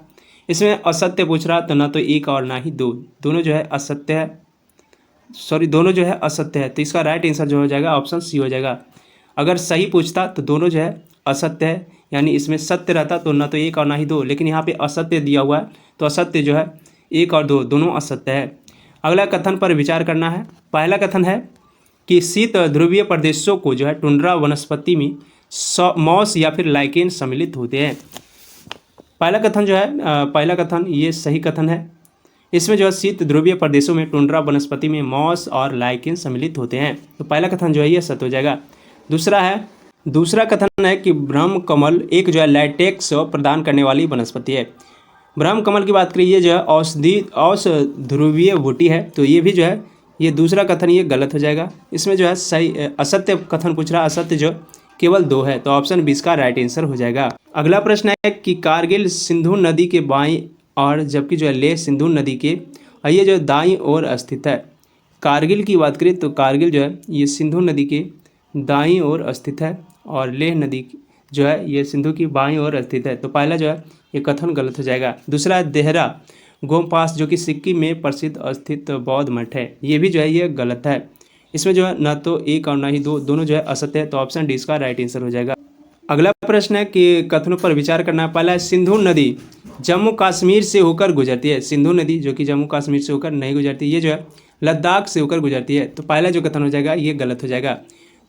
इसमें असत्य पूछ रहा, तो ना तो 1 और ना ही 2, दोनों जो है असत्य है। दोनों जो है असत्य है, तो इसका राइट आंसर जो हो जाएगा ऑप्शन सी हो जाएगा। अगर सही पूछता तो दोनों जो है असत्य है, यानी इसमें सत्य रहता तो ना तो 1 और ना ही 2, लेकिन यहाँ पे असत्य दिया हुआ है, तो असत्य जो है 1 और 2 दोनों असत्य है। अगला कथन पर विचार करना है। पहला कथन है कि शीत ध्रुवीय प्रदेशों को जो है टुंड्रा वनस्पति में मॉस या फिर लाइकेन सम्मिलित होते हैं। पहला कथन जो है पहला कथन ये सही कथन है। इसमें जो है शीत ध्रुवीय प्रदेशों में टुंड्रा वनस्पति में मॉस और लाइकेन सम्मिलित होते हैं। तो पहला कथन जो है ये सत्य हो जाएगा। दूसरा कथन है कि ब्रह्म कमल एक जो है लैटेक्स प्रदान करने वाली वनस्पति है। ब्रह्म कमल की बात करें, ये जो है औषध्रुवीय बूटी है। तो ये भी जो है ये दूसरा कथन ये गलत हो जाएगा। इसमें जो है सही असत्य कथन पूछ रहा, असत्य जो केवल 2 है। तो ऑप्शन 20 का राइट आंसर हो जाएगा। अगला प्रश्न है कि कारगिल सिंधु नदी के बाईं और जबकि जो है लेह सिंधु नदी के ये जो दाईं ओर स्थित है। कारगिल की बात करें तो कारगिल जो है ये सिंधु नदी के दाईं ओर स्थित है और लेह नदी जो है ये सिंधु की बाईं ओर स्थित है। तो पहला जो है ये कथन गलत हो जाएगा। दूसरा है देहरा गोमपास जो कि सिक्किम में प्रसिद्ध स्थित बौद्ध मठ है। ये भी जो है ये गलत है। इसमें जो है न तो 1 और न ही 2 दोनों जो है असत्य है। तो ऑप्शन डी इसका राइट आंसर हो जाएगा। अगला प्रश्न है कि कथनों पर विचार करना है। पहला है सिंधु नदी जम्मू कश्मीर से होकर गुजरती है। सिंधु नदी जो कि जम्मू कश्मीर से होकर नहीं गुजरती, ये जो है लद्दाख से होकर गुजरती है। तो पहला जो कथन हो जाएगा ये गलत हो जाएगा।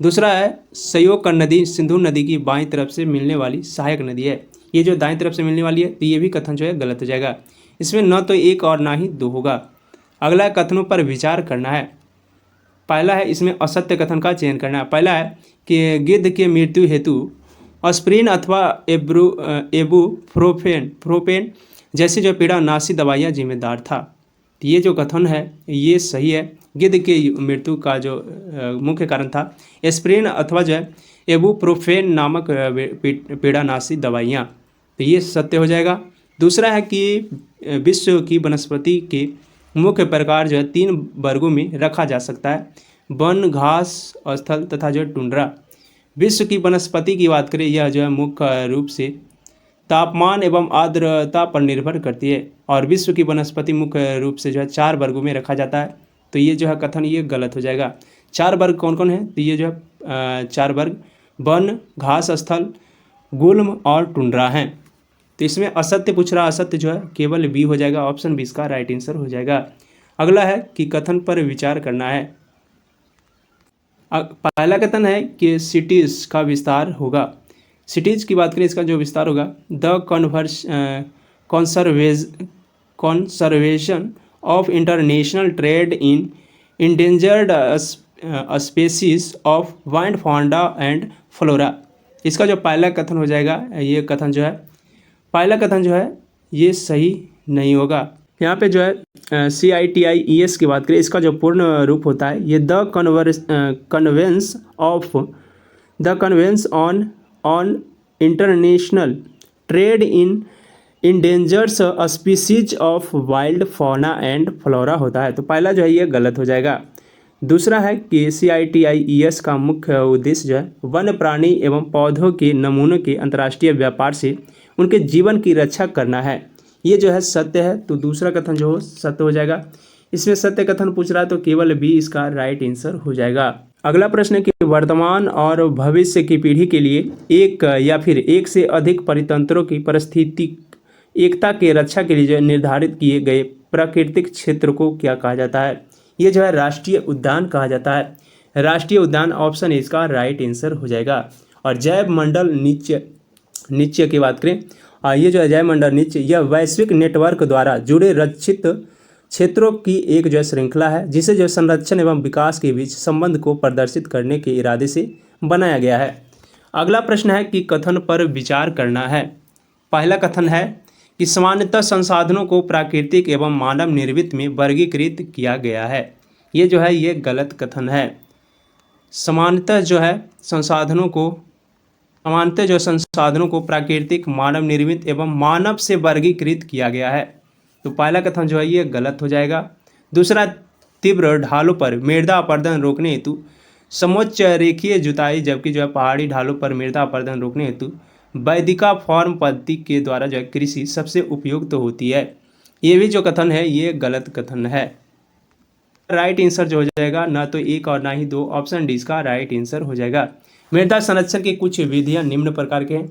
दूसरा है सयोक नदी सिंधु नदी की बाईं तरफ से मिलने वाली सहायक नदी है। ये जो दाईं तरफ से मिलने वाली है, तो ये भी कथन जो है गलत हो जाएगा। इसमें न तो 1 और ना ही 2 होगा। अगला कथनों पर विचार करना है। पहला है इसमें असत्य कथन का चयन करना है। पहला है कि गिद्ध के मृत्यु हेतु एस्प्रिन अथवा इबुप्रोफेन जैसे जो पीड़ानाशी दवाइयाँ जिम्मेदार था। तो ये जो कथन है ये सही है। गिद्ध के मृत्यु का जो मुख्य कारण था एस्प्रिन अथवा जो है इबुप्रोफेन नामक पीड़ानाशी दवाइयाँ। तो ये सत्य हो जाएगा। दूसरा है कि विश्व की वनस्पति के मुख्य प्रकार जो है 3 वर्गों में रखा जा सकता है, वन, घास स्थल तथा जो है टुंड्रा। विश्व की वनस्पति की बात करें, यह जो है मुख्य रूप से तापमान एवं आर्द्रता पर निर्भर करती है और विश्व की वनस्पति मुख्य रूप से जो है 4 वर्गों में रखा जाता है। तो ये जो है कथन ये गलत हो जाएगा। 4 वर्ग कौन कौन है? तो ये जो है 4 वर्ग वन, घास स्थल, गुल्म और टुंड्रा हैं। तो इसमें असत्य पूछ रहा, असत्य जो है केवल बी हो जाएगा। ऑप्शन 20 का राइट आंसर हो जाएगा। अगला है कि कथन पर विचार करना है। पहला कथन है कि सिटीज़ का विस्तार होगा। सिटीज़ की बात करें, इसका जो विस्तार होगा the conservation of international trade in endangered species of wild fauna and flora. इसका जो पहला कथन हो जाएगा, ये कथन जो है पहला कथन जो है ये सही नहीं होगा। यहाँ पे जो है CITIES की बात करें, इसका जो पूर्ण रूप होता है ये the convention on international trade in endangered species of wild fauna and flora होता है। तो पहला जो है ये गलत हो जाएगा। दूसरा है कि CITIES का मुख्य उद्देश्य जो है वन प्राणी एवं पौधों के नमूनों के अंतर्राष्ट्रीय व्यापार से उनके जीवन की रक्षा करना है। ये जो है सत्य है। तो दूसरा कथन जो हो सत्य हो जाएगा। इसमें सत्य कथन पूछ रहा है तो केवल बी इसका राइट आंसर हो जाएगा। अगला प्रश्न है कि वर्तमान और भविष्य की पीढ़ी के लिए एक या फिर एक से अधिक परितंत्रों की पारिस्थितिक एकता के रक्षा के लिए जो निर्धारित किए गए प्राकृतिक क्षेत्र को क्या कहा जाता है? ये जो है राष्ट्रीय उद्यान कहा जाता है। राष्ट्रीय उद्यान ऑप्शन इसका राइट आंसर हो जाएगा। और जैव मंडल नीचे की बात करें, ये जो है जैव मंडल नीचे यह वैश्विक नेटवर्क द्वारा जुड़े रक्षित क्षेत्रों की एक जो है श्रृंखला है जिसे जो संरक्षण एवं विकास के बीच संबंध को प्रदर्शित करने के इरादे से बनाया गया है। अगला प्रश्न है कि कथन पर विचार करना है। पहला कथन है कि सामान्यतः संसाधनों को प्राकृतिक एवं मानव निर्मित में वर्गीकृत किया गया है। ये जो है ये गलत कथन है। सामान्यतः जो संसाधनों को प्राकृतिक, मानव निर्मित एवं मानव से वर्गीकृत किया गया है। तो पहला कथन जो है ये गलत हो जाएगा। दूसरा, तीव्र ढालों पर मृदा अपरदन रोकने हेतु समोच्च रेखीय जुताई, जबकि जो है पहाड़ी ढालों पर मृदा अपरदन रोकने हेतु वैदिका फॉर्म पद्धति के द्वारा जो है कृषि सबसे उपयुक्त होती है। ये भी जो कथन है ये गलत कथन है। राइट आंसर जो हो जाएगा ना तो 1 और ना ही 2, ऑप्शन डी इसका राइट आंसर हो जाएगा। मृदा संरक्षण की कुछ विधियां निम्न प्रकार के हैं।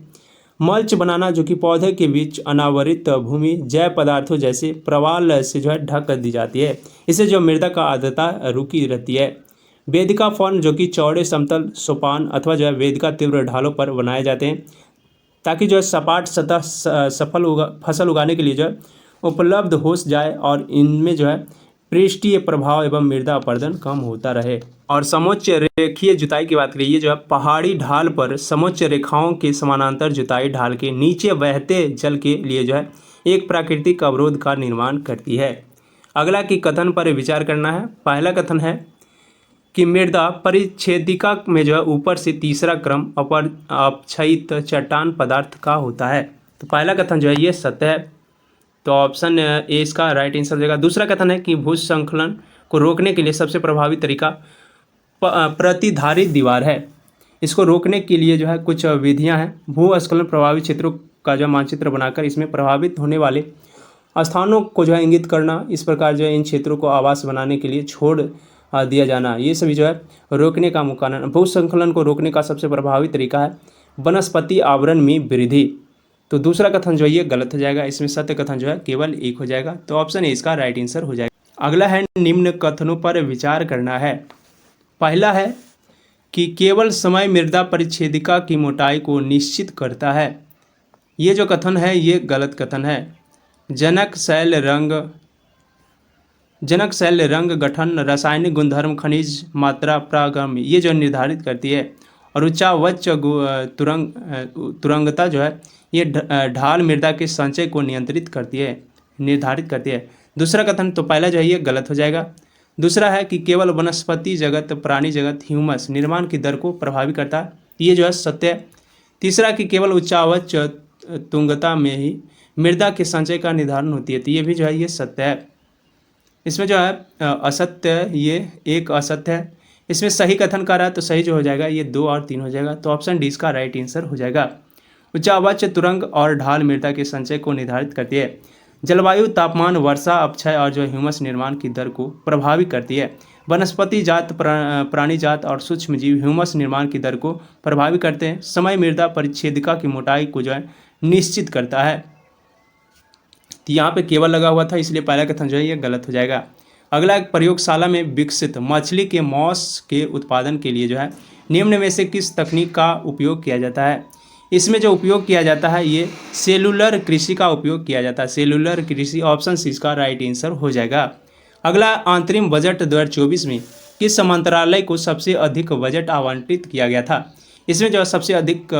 मल्च बनाना, जो कि पौधे के बीच अनावरित भूमि जैव पदार्थों जैसे प्रवाल से जो है ढक दी जाती है। इससे जो मृदा का आर्द्रता रुकी रहती है। वेदिका फॉर्म जो कि चौड़े समतल सोपान अथवा जो है वेदिका तीव्र ढालों पर बनाए जाते हैं ताकि जो है सपाट सतह फसल उगाने के लिए जो है उपलब्ध हो जाए और इनमें जो है पृष्ठीय प्रभाव एवं मृदा अपरदन कम होता रहे। और समोच्च रेखीय जुताई की बात करिए, ये जो है पहाड़ी ढाल पर समोच्च रेखाओं के समानांतर जुताई ढाल के नीचे बहते जल के लिए जो है एक प्राकृतिक अवरोध का निर्माण करती है। अगला की कथन पर विचार करना है। पहला कथन है कि मृदा परिच्छेदिका में जो है ऊपर से तीसरा क्रम अपक्षयित चट्टान पदार्थ का होता है। तो पहला कथन जो है ये सत्य है, तो ऑप्शन ए इसका राइट आंसर हो जाएगा। दूसरा कथन है कि भूस्खलन को रोकने के लिए सबसे प्रभावी तरीका प्रतिधारित दीवार है। इसको रोकने के लिए जो है कुछ विधियां हैं। भूस्खलन प्रभावित क्षेत्रों का जो मानचित्र बनाकर इसमें प्रभावित होने वाले स्थानों को जो है इंगित करना, इस प्रकार जो है इन क्षेत्रों को आवास बनाने के लिए छोड़ दिया जाना, ये सभी जो है रोकने का मुख्य कारण। भूस्खलन को रोकने का सबसे प्रभावी तरीका है वनस्पति आवरण में वृद्धि। तो दूसरा कथन जो है ये गलत हो जाएगा, इसमें सत्य कथन जो है केवल एक हो जाएगा, तो ऑप्शन ए इसका राइट आंसर हो जाएगा। अगला है निम्न कथनों पर विचार करना है। पहला है कि केवल समय मृदा परिच्छेदिका की मोटाई को निश्चित करता है। ये जो कथन है ये गलत कथन है। जनक शैल रंग गठन रासायनिक गुणधर्म खनिज मात्रा प्रागम ये जो निर्धारित करती है, और उच्चावच तुरंगता जो है ये ढाल मृदा के संचय को निर्धारित करती है। दूसरा कथन तो पहला जो है ये गलत हो जाएगा। दूसरा है कि केवल वनस्पति जगत प्राणी जगत ह्यूमस निर्माण की दर को प्रभावित करता है, ये जो है सत्य है। तीसरा कि केवल उच्चावच तुंगता में ही मृदा के संचय का निर्धारण होती है, तो ये भी जो है ये सत्य है। इसमें जो है असत्य, ये एक असत्य है। इसमें सही कथन कर रहा है तो सही जो हो जाएगा ये 2 और 3 हो जाएगा, तो ऑप्शन डी इसका राइट आंसर हो जाएगा। उच्चावच तुरंग और ढाल मृदा के संचय को निर्धारित करती है। जलवायु तापमान वर्षा अपक्षय और जो ह्यूमस निर्माण की दर को प्रभावित करती है। वनस्पति जात प्राणी जात और सूक्ष्म जीव ह्यूमस निर्माण की दर को प्रभावित करते हैं। समय मृदा परिच्छेदिका की मोटाई को जो है निश्चित करता है। तो यहाँ पे केवल लगा हुआ था, इसलिए पहला कथन जो है ये गलत हो जाएगा। अगला एक प्रयोगशाला में विकसित मछली के मांस के उत्पादन के लिए जो है निम्न में से किस तकनीक का उपयोग किया जाता है। इसमें जो उपयोग किया जाता है ये सेलुलर कृषि का उपयोग किया जाता है। सेलुलर कृषि, ऑप्शन सी इसका राइट आंसर हो जाएगा। अगला अंतरिम बजट 2024 में किस मंत्रालय को सबसे अधिक बजट आवंटित किया गया था। इसमें जो सबसे अधिक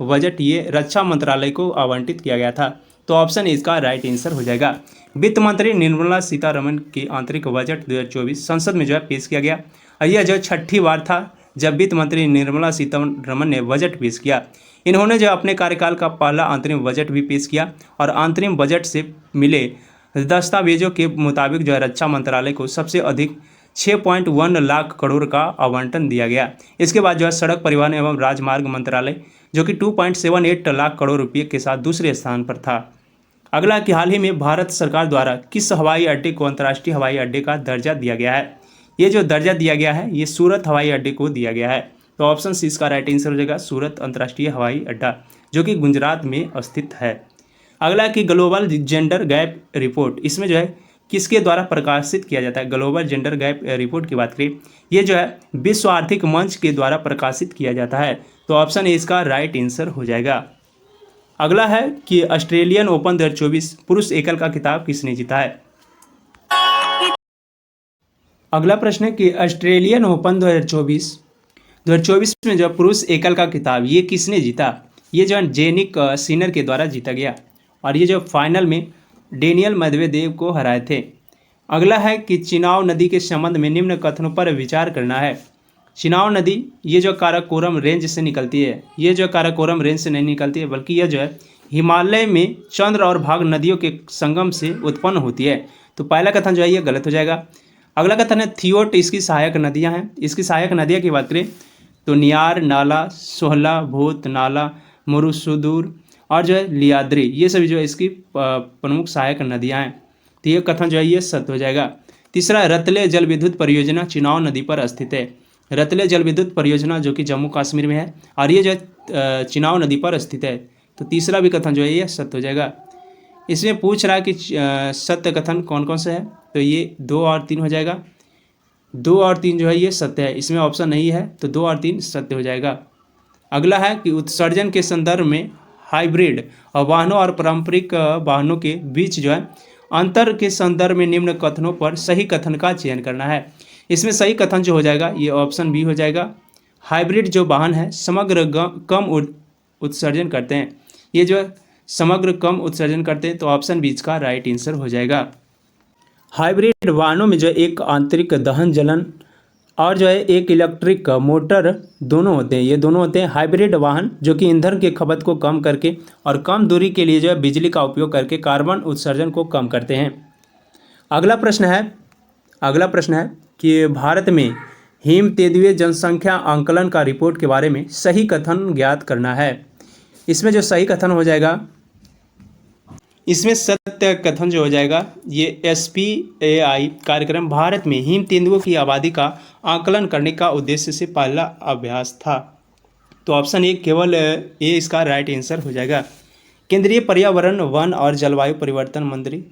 बजट ये रक्षा मंत्रालय को आवंटित किया गया था, तो ऑप्शन इसका राइट आंसर हो जाएगा। वित्त मंत्री निर्मला सीतारमण के आंतरिक बजट 2024 संसद में जो है पेश किया गया, और यह जो 6ठी बार था जब वित्त मंत्री निर्मला सीतारमण ने बजट पेश किया। इन्होंने जो अपने कार्यकाल का पहला अंतरिम बजट भी पेश किया, और अंतरिम बजट से मिले दस्तावेजों के मुताबिक जो है रक्षा मंत्रालय को सबसे अधिक 6.1 लाख करोड़ का आवंटन दिया गया। इसके बाद जो है सड़क परिवहन एवं राजमार्ग मंत्रालय जो कि 2.78 लाख करोड़ रुपये के साथ दूसरे स्थान पर था। अगला कि हाल ही में भारत सरकार द्वारा किस हवाई अड्डे को अंतर्राष्ट्रीय हवाई अड्डे का दर्जा दिया गया है। ये जो दर्जा दिया गया है ये सूरत हवाई अड्डे को दिया गया है, तो ऑप्शन सी इसका राइट आंसर हो जाएगा, सूरत अंतर्राष्ट्रीय हवाई अड्डा जो कि गुजरात में स्थित है। अगला कि ग्लोबल जेंडर गैप रिपोर्ट, इसमें जो है किसके द्वारा प्रकाशित किया जाता है। ग्लोबल जेंडर गैप रिपोर्ट की बात करें, ये जो है विश्व आर्थिक मंच के द्वारा प्रकाशित किया जाता है, तो ऑप्शन ए इसका राइट आंसर हो जाएगा। अगला है कि ऑस्ट्रेलियन ओपन 2024 पुरुष एकल का खिताब किसने जीता है। अगला प्रश्न है कि ऑस्ट्रेलियन ओपन 2024 में जो पुरुष एकल का खिताब ये किसने जीता। ये जो जेनिक सिनर के द्वारा जीता गया, और ये जो फाइनल में डेनियल मेदवेदेव को हराए थे। अगला है कि चिनाब नदी के संबंध में निम्न कथनों पर विचार करना है। चिनाब नदी ये जो काराकोरम रेंज से निकलती है, ये जो काराकोरम रेंज से नहीं निकलती है, बल्कि यह जो है हिमालय में चंद्र और भाग नदियों के संगम से उत्पन्न होती है, तो पहला कथन जो है ये गलत हो जाएगा। अगला कथन है थियोट इसकी सहायक नदियां हैं। इसकी सहायक नदियां की बात करें तो नियार नाला, सोहला, भूत नाला, मुरुसुदूर और जो है लियाद्री, ये सभी जो है इसकी प्रमुख सहायक नदियां हैं, तो ये कथन जो है ये सत्य हो जाएगा। तीसरा, रतले जल विद्युत परियोजना चिनाब नदी पर स्थित है। रतले जल विद्युत परियोजना जो कि जम्मू कश्मीर में है, और ये जो है चिनाब नदी पर स्थित है, तो तीसरा भी कथन जो है ये सत्य हो जाएगा। इसमें पूछ रहा है कि सत्य कथन कौन कौन से है, तो ये 2 और 3 हो जाएगा। 2 और 3 जो है ये सत्य है, इसमें ऑप्शन नहीं है तो 2 और 3 सत्य हो जाएगा। अगला है कि उत्सर्जन के संदर्भ में हाइब्रिड वाहनों और पारंपरिक वाहनों के बीच जो है अंतर के संदर्भ में निम्न कथनों पर सही कथन का चयन करना है। इसमें सही कथन जो हो जाएगा ये ऑप्शन बी हो जाएगा। हाइब्रिड जो वाहन है समग्र कम उत्सर्जन करते हैं, ये जो है समग्र कम उत्सर्जन करते हैं, तो ऑप्शन बी का राइट आंसर हो जाएगा। हाइब्रिड वाहनों में जो है एक आंतरिक दहन जलन और जो है एक इलेक्ट्रिक मोटर दोनों होते हैं, ये दोनों होते हैं हाइब्रिड वाहन जो कि ईंधन की खपत को कम करके और कम दूरी के लिए जो है बिजली का उपयोग करके कार्बन उत्सर्जन को कम करते हैं। अगला प्रश्न है कि भारत में हिम तेंदुए जनसंख्या आंकलन का रिपोर्ट के बारे में सही कथन ज्ञात करना है। इसमें जो सही कथन हो जाएगा, इसमें सत्य कथन जो हो जाएगा ये SPAI कार्यक्रम भारत में हिम तेंदुओं की आबादी का आकलन करने का उद्देश्य से पहला अभ्यास था, तो ऑप्शन ए केवल ए इसका राइट आंसर हो जाएगा। केंद्रीय पर्यावरण वन और जलवायु परिवर्तन मंत्री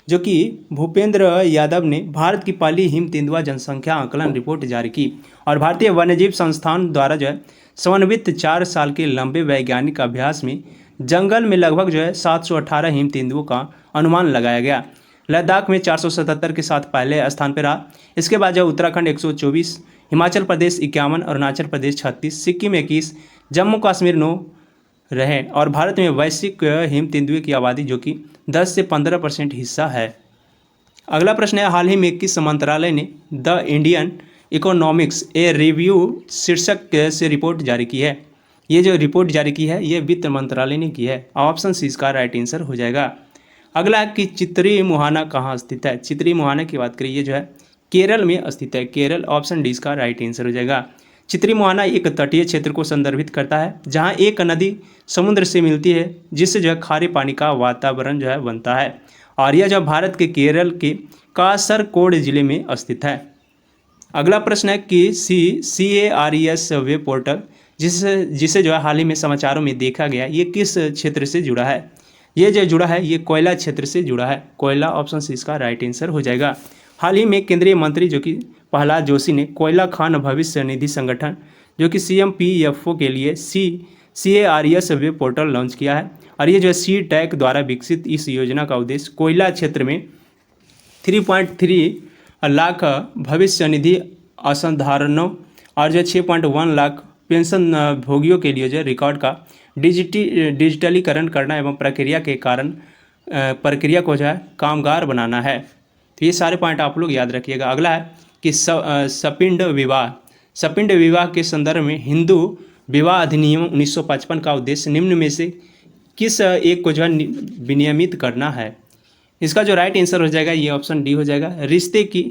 जो कि भूपेंद्र यादव ने भारत की पहली हिम तेंदुआ जनसंख्या आकलन रिपोर्ट जारी की और भारतीय वन्यजीव संस्थान द्वारा जो है समन्वित 4 साल के लंबे वैज्ञानिक अभ्यास में जंगल में लगभग जो है 718 हिम तेंदुओं का अनुमान लगाया गया। लद्दाख में 477 के साथ पहले स्थान पर रहा। इसके बाद जो उत्तराखंड 124, हिमाचल प्रदेश 51, अरुणाचल प्रदेश 36, सिक्किम 21, जम्मू कश्मीर 9 रहे और भारत में वैश्विक हिम तेंदुए की आबादी जो कि 10 से 15% हिस्सा है। अगला प्रश्न है, हाल ही में किस मंत्रालय ने the Indian economics a review शीर्षक से रिपोर्ट जारी की है। ये जो रिपोर्ट जारी की है ये वित्त मंत्रालय ने की है। ऑप्शन सी इसका राइट आंसर हो जाएगा। अगला है कि चित्री मुहाना कहाँ स्थित है। चित्री मुहाना की बात करिए जो है केरल में स्थित है, केरल। ऑप्शन डी इसका राइट आंसर हो जाएगा। चित्री मुहाना एक तटीय क्षेत्र को संदर्भित करता है जहाँ एक नदी समुद्र से मिलती है जिससे जो है खारे पानी का वातावरण जो है बनता है और यह जो भारत के केरल के कासरकोड जिले में स्थित है। अगला प्रश्न है कि CARES वेब पोर्टल जिसे जो है हाल ही में समाचारों में देखा गया, ये किस क्षेत्र से जुड़ा है। ये जो जुड़ा है ये कोयला क्षेत्र से जुड़ा है, कोयला। ऑप्शन सी इसका राइट आंसर हो जाएगा। हाल ही में केंद्रीय मंत्री जो कि प्रहलाद जोशी ने कोयला खान भविष्य निधि संगठन जो कि CMPFO के लिए CARES वेब पोर्टल लॉन्च किया है और ये जो है CTAC द्वारा विकसित इस योजना का उद्देश्य कोयला क्षेत्र में 3.3 लाख भविष्य निधि असंधारणों और जो 6.1 लाख पेंशन भोगियों के लिए जो रिकॉर्ड का डिजिटलीकरण करना एवं प्रक्रिया को जो है कामगार बनाना है। तो ये सारे पॉइंट आप लोग याद रखिएगा। अगला है कि सपिंड विवाह के संदर्भ में हिंदू विवाह अधिनियम 1955 का उद्देश्य निम्न में से किस एक को जो है विनियमित करना है। इसका जो राइट आंसर हो जाएगा ये ऑप्शन डी हो जाएगा, रिश्ते की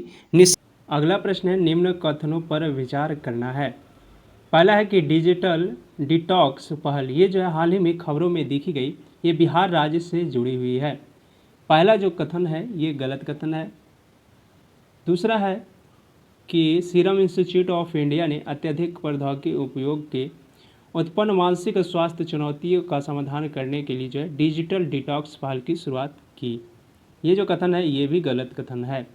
अगला प्रश्न है, निम्न कथनों पर विचार करना है। पहला है कि डिजिटल डिटॉक्स पहल, ये जो है हाल ही में खबरों में देखी गई, ये बिहार राज्य से जुड़ी हुई है। पहला जो कथन है ये गलत कथन है। दूसरा है कि सीरम इंस्टीट्यूट ऑफ इंडिया ने अत्यधिक प्रौद्योगिकी उपयोग के उत्पन्न मानसिक स्वास्थ्य चुनौतियों का समाधान करने के लिए जो है डिजिटल डिटॉक्स पहल की शुरुआत की। ये जो कथन है ये भी गलत कथन है।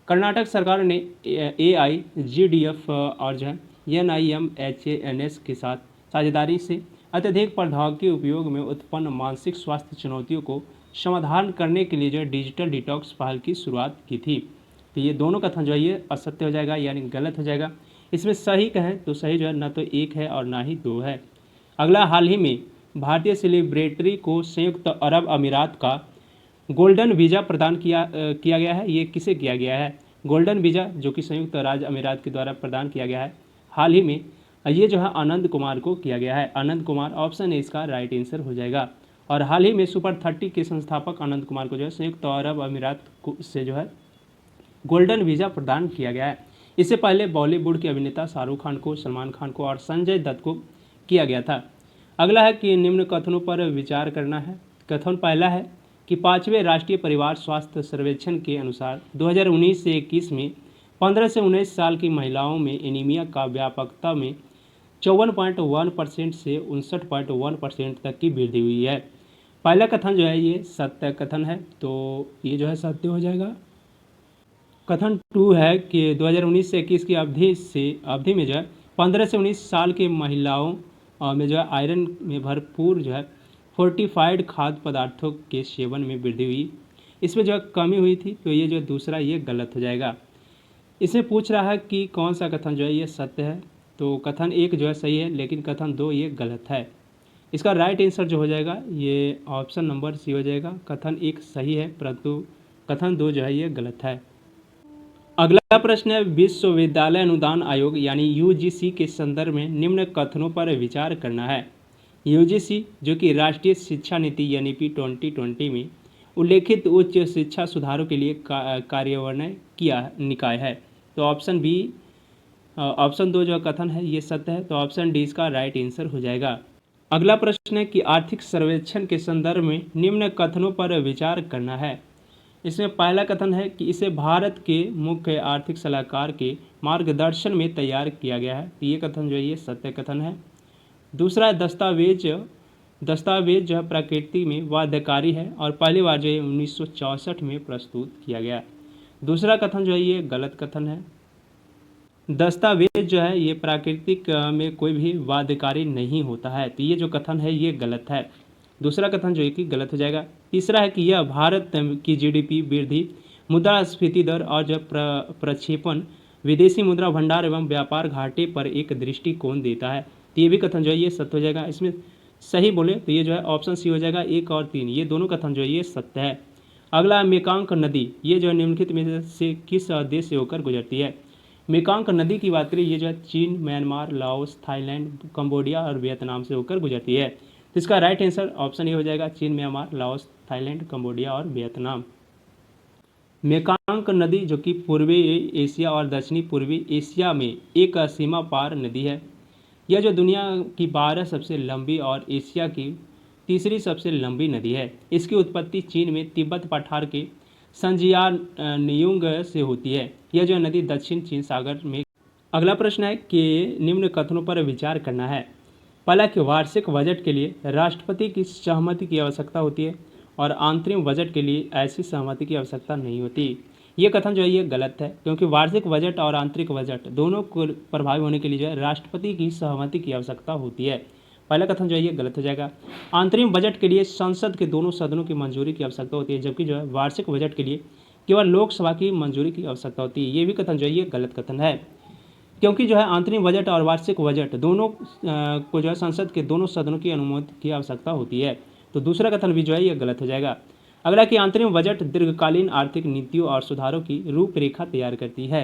कर्नाटक सरकार ने AIGDF और जो है NIMHANS के साथ साझेदारी से अत्यधिक प्रौद्योगिकी उपयोग में उत्पन्न मानसिक स्वास्थ्य चुनौतियों को समाधान करने के लिए जो है डिजिटल डिटॉक्स पहल की शुरुआत की थी। तो ये दोनों कथन जो है ये असत्य हो जाएगा यानी गलत हो जाएगा। इसमें सही कहें तो सही जो है ना तो 1 है और ना ही 2 है। अगला, हाल ही में भारतीय सेलिब्रिटी को संयुक्त अरब अमीरात का गोल्डन वीज़ा प्रदान किया गया है। ये किसे किया गया है? गोल्डन वीज़ा जो कि संयुक्त राज्य अमीरात के द्वारा प्रदान किया गया है हाल ही में, ये जो है आनंद कुमार को किया गया है। आनंद कुमार, ऑप्शन ए इसका राइट आंसर हो जाएगा। और हाल ही में सुपर 30 के संस्थापक आनंद कुमार को जो है संयुक्त अरब अमीरात से जो है गोल्डन वीज़ा प्रदान किया गया है। इससे पहले बॉलीवुड के अभिनेता शाहरुख खान को, सलमान खान को और संजय दत्त को किया गया था। अगला है कि निम्न कथनों पर विचार करना है। कथन पहला है कि 5वें राष्ट्रीय परिवार स्वास्थ्य सर्वेक्षण के अनुसार 2019 से 21 में 15 से 19 साल की महिलाओं में एनीमिया का व्यापकता में 54.1% से 59.1% तक की वृद्धि हुई है। पहला कथन जो है ये सत्य कथन है, तो ये जो है सत्य हो जाएगा। कथन 2 है कि 2019 से 21 की अवधि में जो है 15 से 19 साल के महिलाओं में जो है आयरन में भरपूर जो है फोर्टिफाइड खाद्य पदार्थों के सेवन में वृद्धि हुई, इसमें जो है कमी हुई थी। तो ये जो दूसरा ये गलत हो जाएगा। इसमें पूछ रहा है कि कौन सा कथन जो है ये सत्य है, तो कथन 1 जो है सही है, लेकिन कथन 2 ये गलत है। इसका राइट आंसर जो हो जाएगा ये ऑप्शन नंबर सी हो जाएगा। कथन 1 सही है परंतु कथन 2 जो है ये गलत है। अगला प्रश्न है, विश्वविद्यालय अनुदान आयोग यानी यूजीसी के संदर्भ में निम्न कथनों पर विचार करना है। यूजीसी जो कि राष्ट्रीय शिक्षा नीति यानी कि 2020 में उल्लेखित उच्च शिक्षा सुधारों के लिए कार्यान्वयन किया निकाय है। तो ऑप्शन बी, ऑप्शन 2 जो कथन है ये सत्य है, तो ऑप्शन डी इसका राइट आंसर हो जाएगा। अगला प्रश्न है कि आर्थिक सर्वेक्षण के संदर्भ में निम्न कथनों पर विचार करना है। इसमें पहला कथन है कि इसे भारत के मुख्य आर्थिक सलाहकार के मार्गदर्शन में तैयार किया गया है, तो ये कथन जो है ये सत्य कथन है। दूसरा दस्तावेज जो है प्रकृति में बाध्यकारी है और पहली बार जो है 1964 में प्रस्तुत किया गया। दूसरा कथन जो है ये गलत कथन है। दस्तावेज जो है ये प्राकृतिक में कोई भी बाध्यकारी नहीं होता है, तो ये जो कथन है ये गलत है। दूसरा कथन जो है कि गलत हो जाएगा। तीसरा है कि यह भारत की जीडीपी वृद्धि, मुद्रास्फीति दर और जो प्रक्षेपण, विदेशी मुद्रा भंडार एवं व्यापार घाटे पर एक दृष्टिकोण देता है, तो ये भी कथन जो है ये सत्य हो जाएगा। इसमें सही बोले तो ये जो है ऑप्शन सी हो जाएगा। 1 और 3 ये दोनों कथन जो है ये सत्य है। अगला मेकांग नदी, ये जो है निम्नलिखित में से किस देश से होकर गुजरती है। मेकांग नदी की बात करें, ये जो है चीन, म्यांमार, लाओस, थाईलैंड, कंबोडिया और वियतनाम से होकर गुजरती है। तो इसका राइट आंसर ऑप्शन ए हो जाएगा, चीन, म्यांमार, लाओस, थाईलैंड, कंबोडिया और वियतनाम। मेकांग नदी जो कि पूर्वी एशिया और दक्षिणी पूर्वी एशिया में एक सीमा पार नदी है। यह जो दुनिया की 12 सबसे लंबी और एशिया की तीसरी सबसे लंबी नदी है। इसकी उत्पत्ति चीन में तिब्बत पठार के संजियानियुंग से होती है। यह जो नदी दक्षिण चीन सागर में। अगला प्रश्न है कि निम्न कथनों पर विचार करना है। पहला कि वार्षिक बजट के लिए राष्ट्रपति की सहमति की आवश्यकता होती है और अंतरिम बजट के लिए ऐसी सहमति की आवश्यकता नहीं होती। ये कथन जो है ये गलत है, क्योंकि वार्षिक बजट और आंतरिक बजट दोनों को प्रभावी होने के लिए जो है राष्ट्रपति की सहमति की आवश्यकता होती है। पहला कथन जो है ये गलत हो जाएगा। अंतरिम बजट के लिए संसद के दोनों सदनों की मंजूरी की आवश्यकता होती है, जबकि जो है वार्षिक बजट के लिए केवल लोकसभा की मंजूरी की आवश्यकता होती है। ये भी कथन जो है ये गलत कथन है, क्योंकि जो है अंतरिम बजट और वार्षिक बजट दोनों को जो है संसद के दोनों सदनों की अनुमति की आवश्यकता होती है। तो दूसरा कथन भी जो है ये गलत हो जाएगा। अगला कि अंतरिम बजट दीर्घकालीन आर्थिक नीतियों और सुधारों की रूपरेखा तैयार करती है।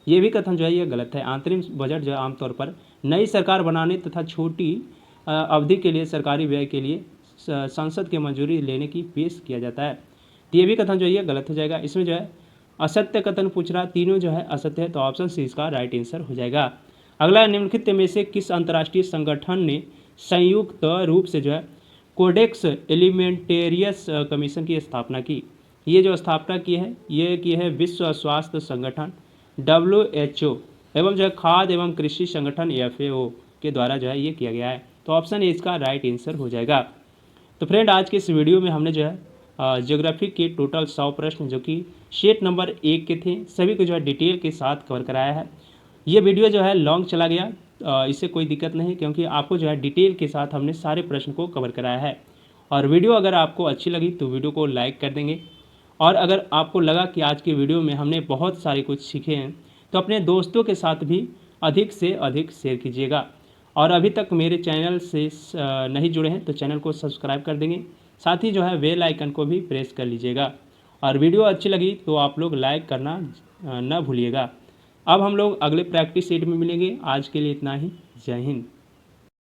ये भी कथन जो है ये गलत है। अंतरिम बजट जो है आमतौर पर नई सरकार बनाने तथा छोटी अवधि के लिए सरकारी व्यय के लिए संसद की मंजूरी लेने की पेश किया जाता है। तो ये भी कथन जो है ये गलत हो जाएगा। इसमें जो है असत्य कथन पूछ रहा, तीनों जो है असत्य है, तो ऑप्शन सी इसका राइट आंसर हो जाएगा। अगला, निम्नलिखित में से किस अंतर्राष्ट्रीय संगठन ने संयुक्त रूप से जो है कोडेक्स एलिमेंटेरियस कमीशन की स्थापना की। ये जो स्थापना की है ये की है विश्व स्वास्थ्य संगठन WHO एवं जो है खाद्य एवं कृषि संगठन FAO के द्वारा जो है ये किया गया है। तो ऑप्शन ए इसका राइट आंसर हो जाएगा। तो फ्रेंड, आज के इस वीडियो में हमने जो है ज्योग्राफी के टोटल 100 प्रश्न जो कि शीट नंबर 1 के थे सभी को जो है डिटेल के साथ कवर कराया है। ये वीडियो जो है लॉन्ग चला गया, इससे कोई दिक्कत नहीं, क्योंकि आपको जो है डिटेल के साथ हमने सारे प्रश्न को कवर कराया है। और वीडियो अगर आपको अच्छी लगी तो वीडियो को लाइक कर देंगे, और अगर आपको लगा कि आज की वीडियो में हमने बहुत सारे कुछ सीखे हैं तो अपने दोस्तों के साथ भी अधिक से अधिक शेयर कीजिएगा। और अभी तक मेरे चैनल से नहीं जुड़े हैं तो चैनल को सब्सक्राइब कर देंगे, साथ ही जो है बेल आइकन को भी प्रेस कर लीजिएगा। और वीडियो अच्छी लगी तो आप लोग लाइक करना न भूलिएगा। अब हम लोग अगले प्रैक्टिस सेट में मिलेंगे। आज के लिए इतना ही। जय हिंद।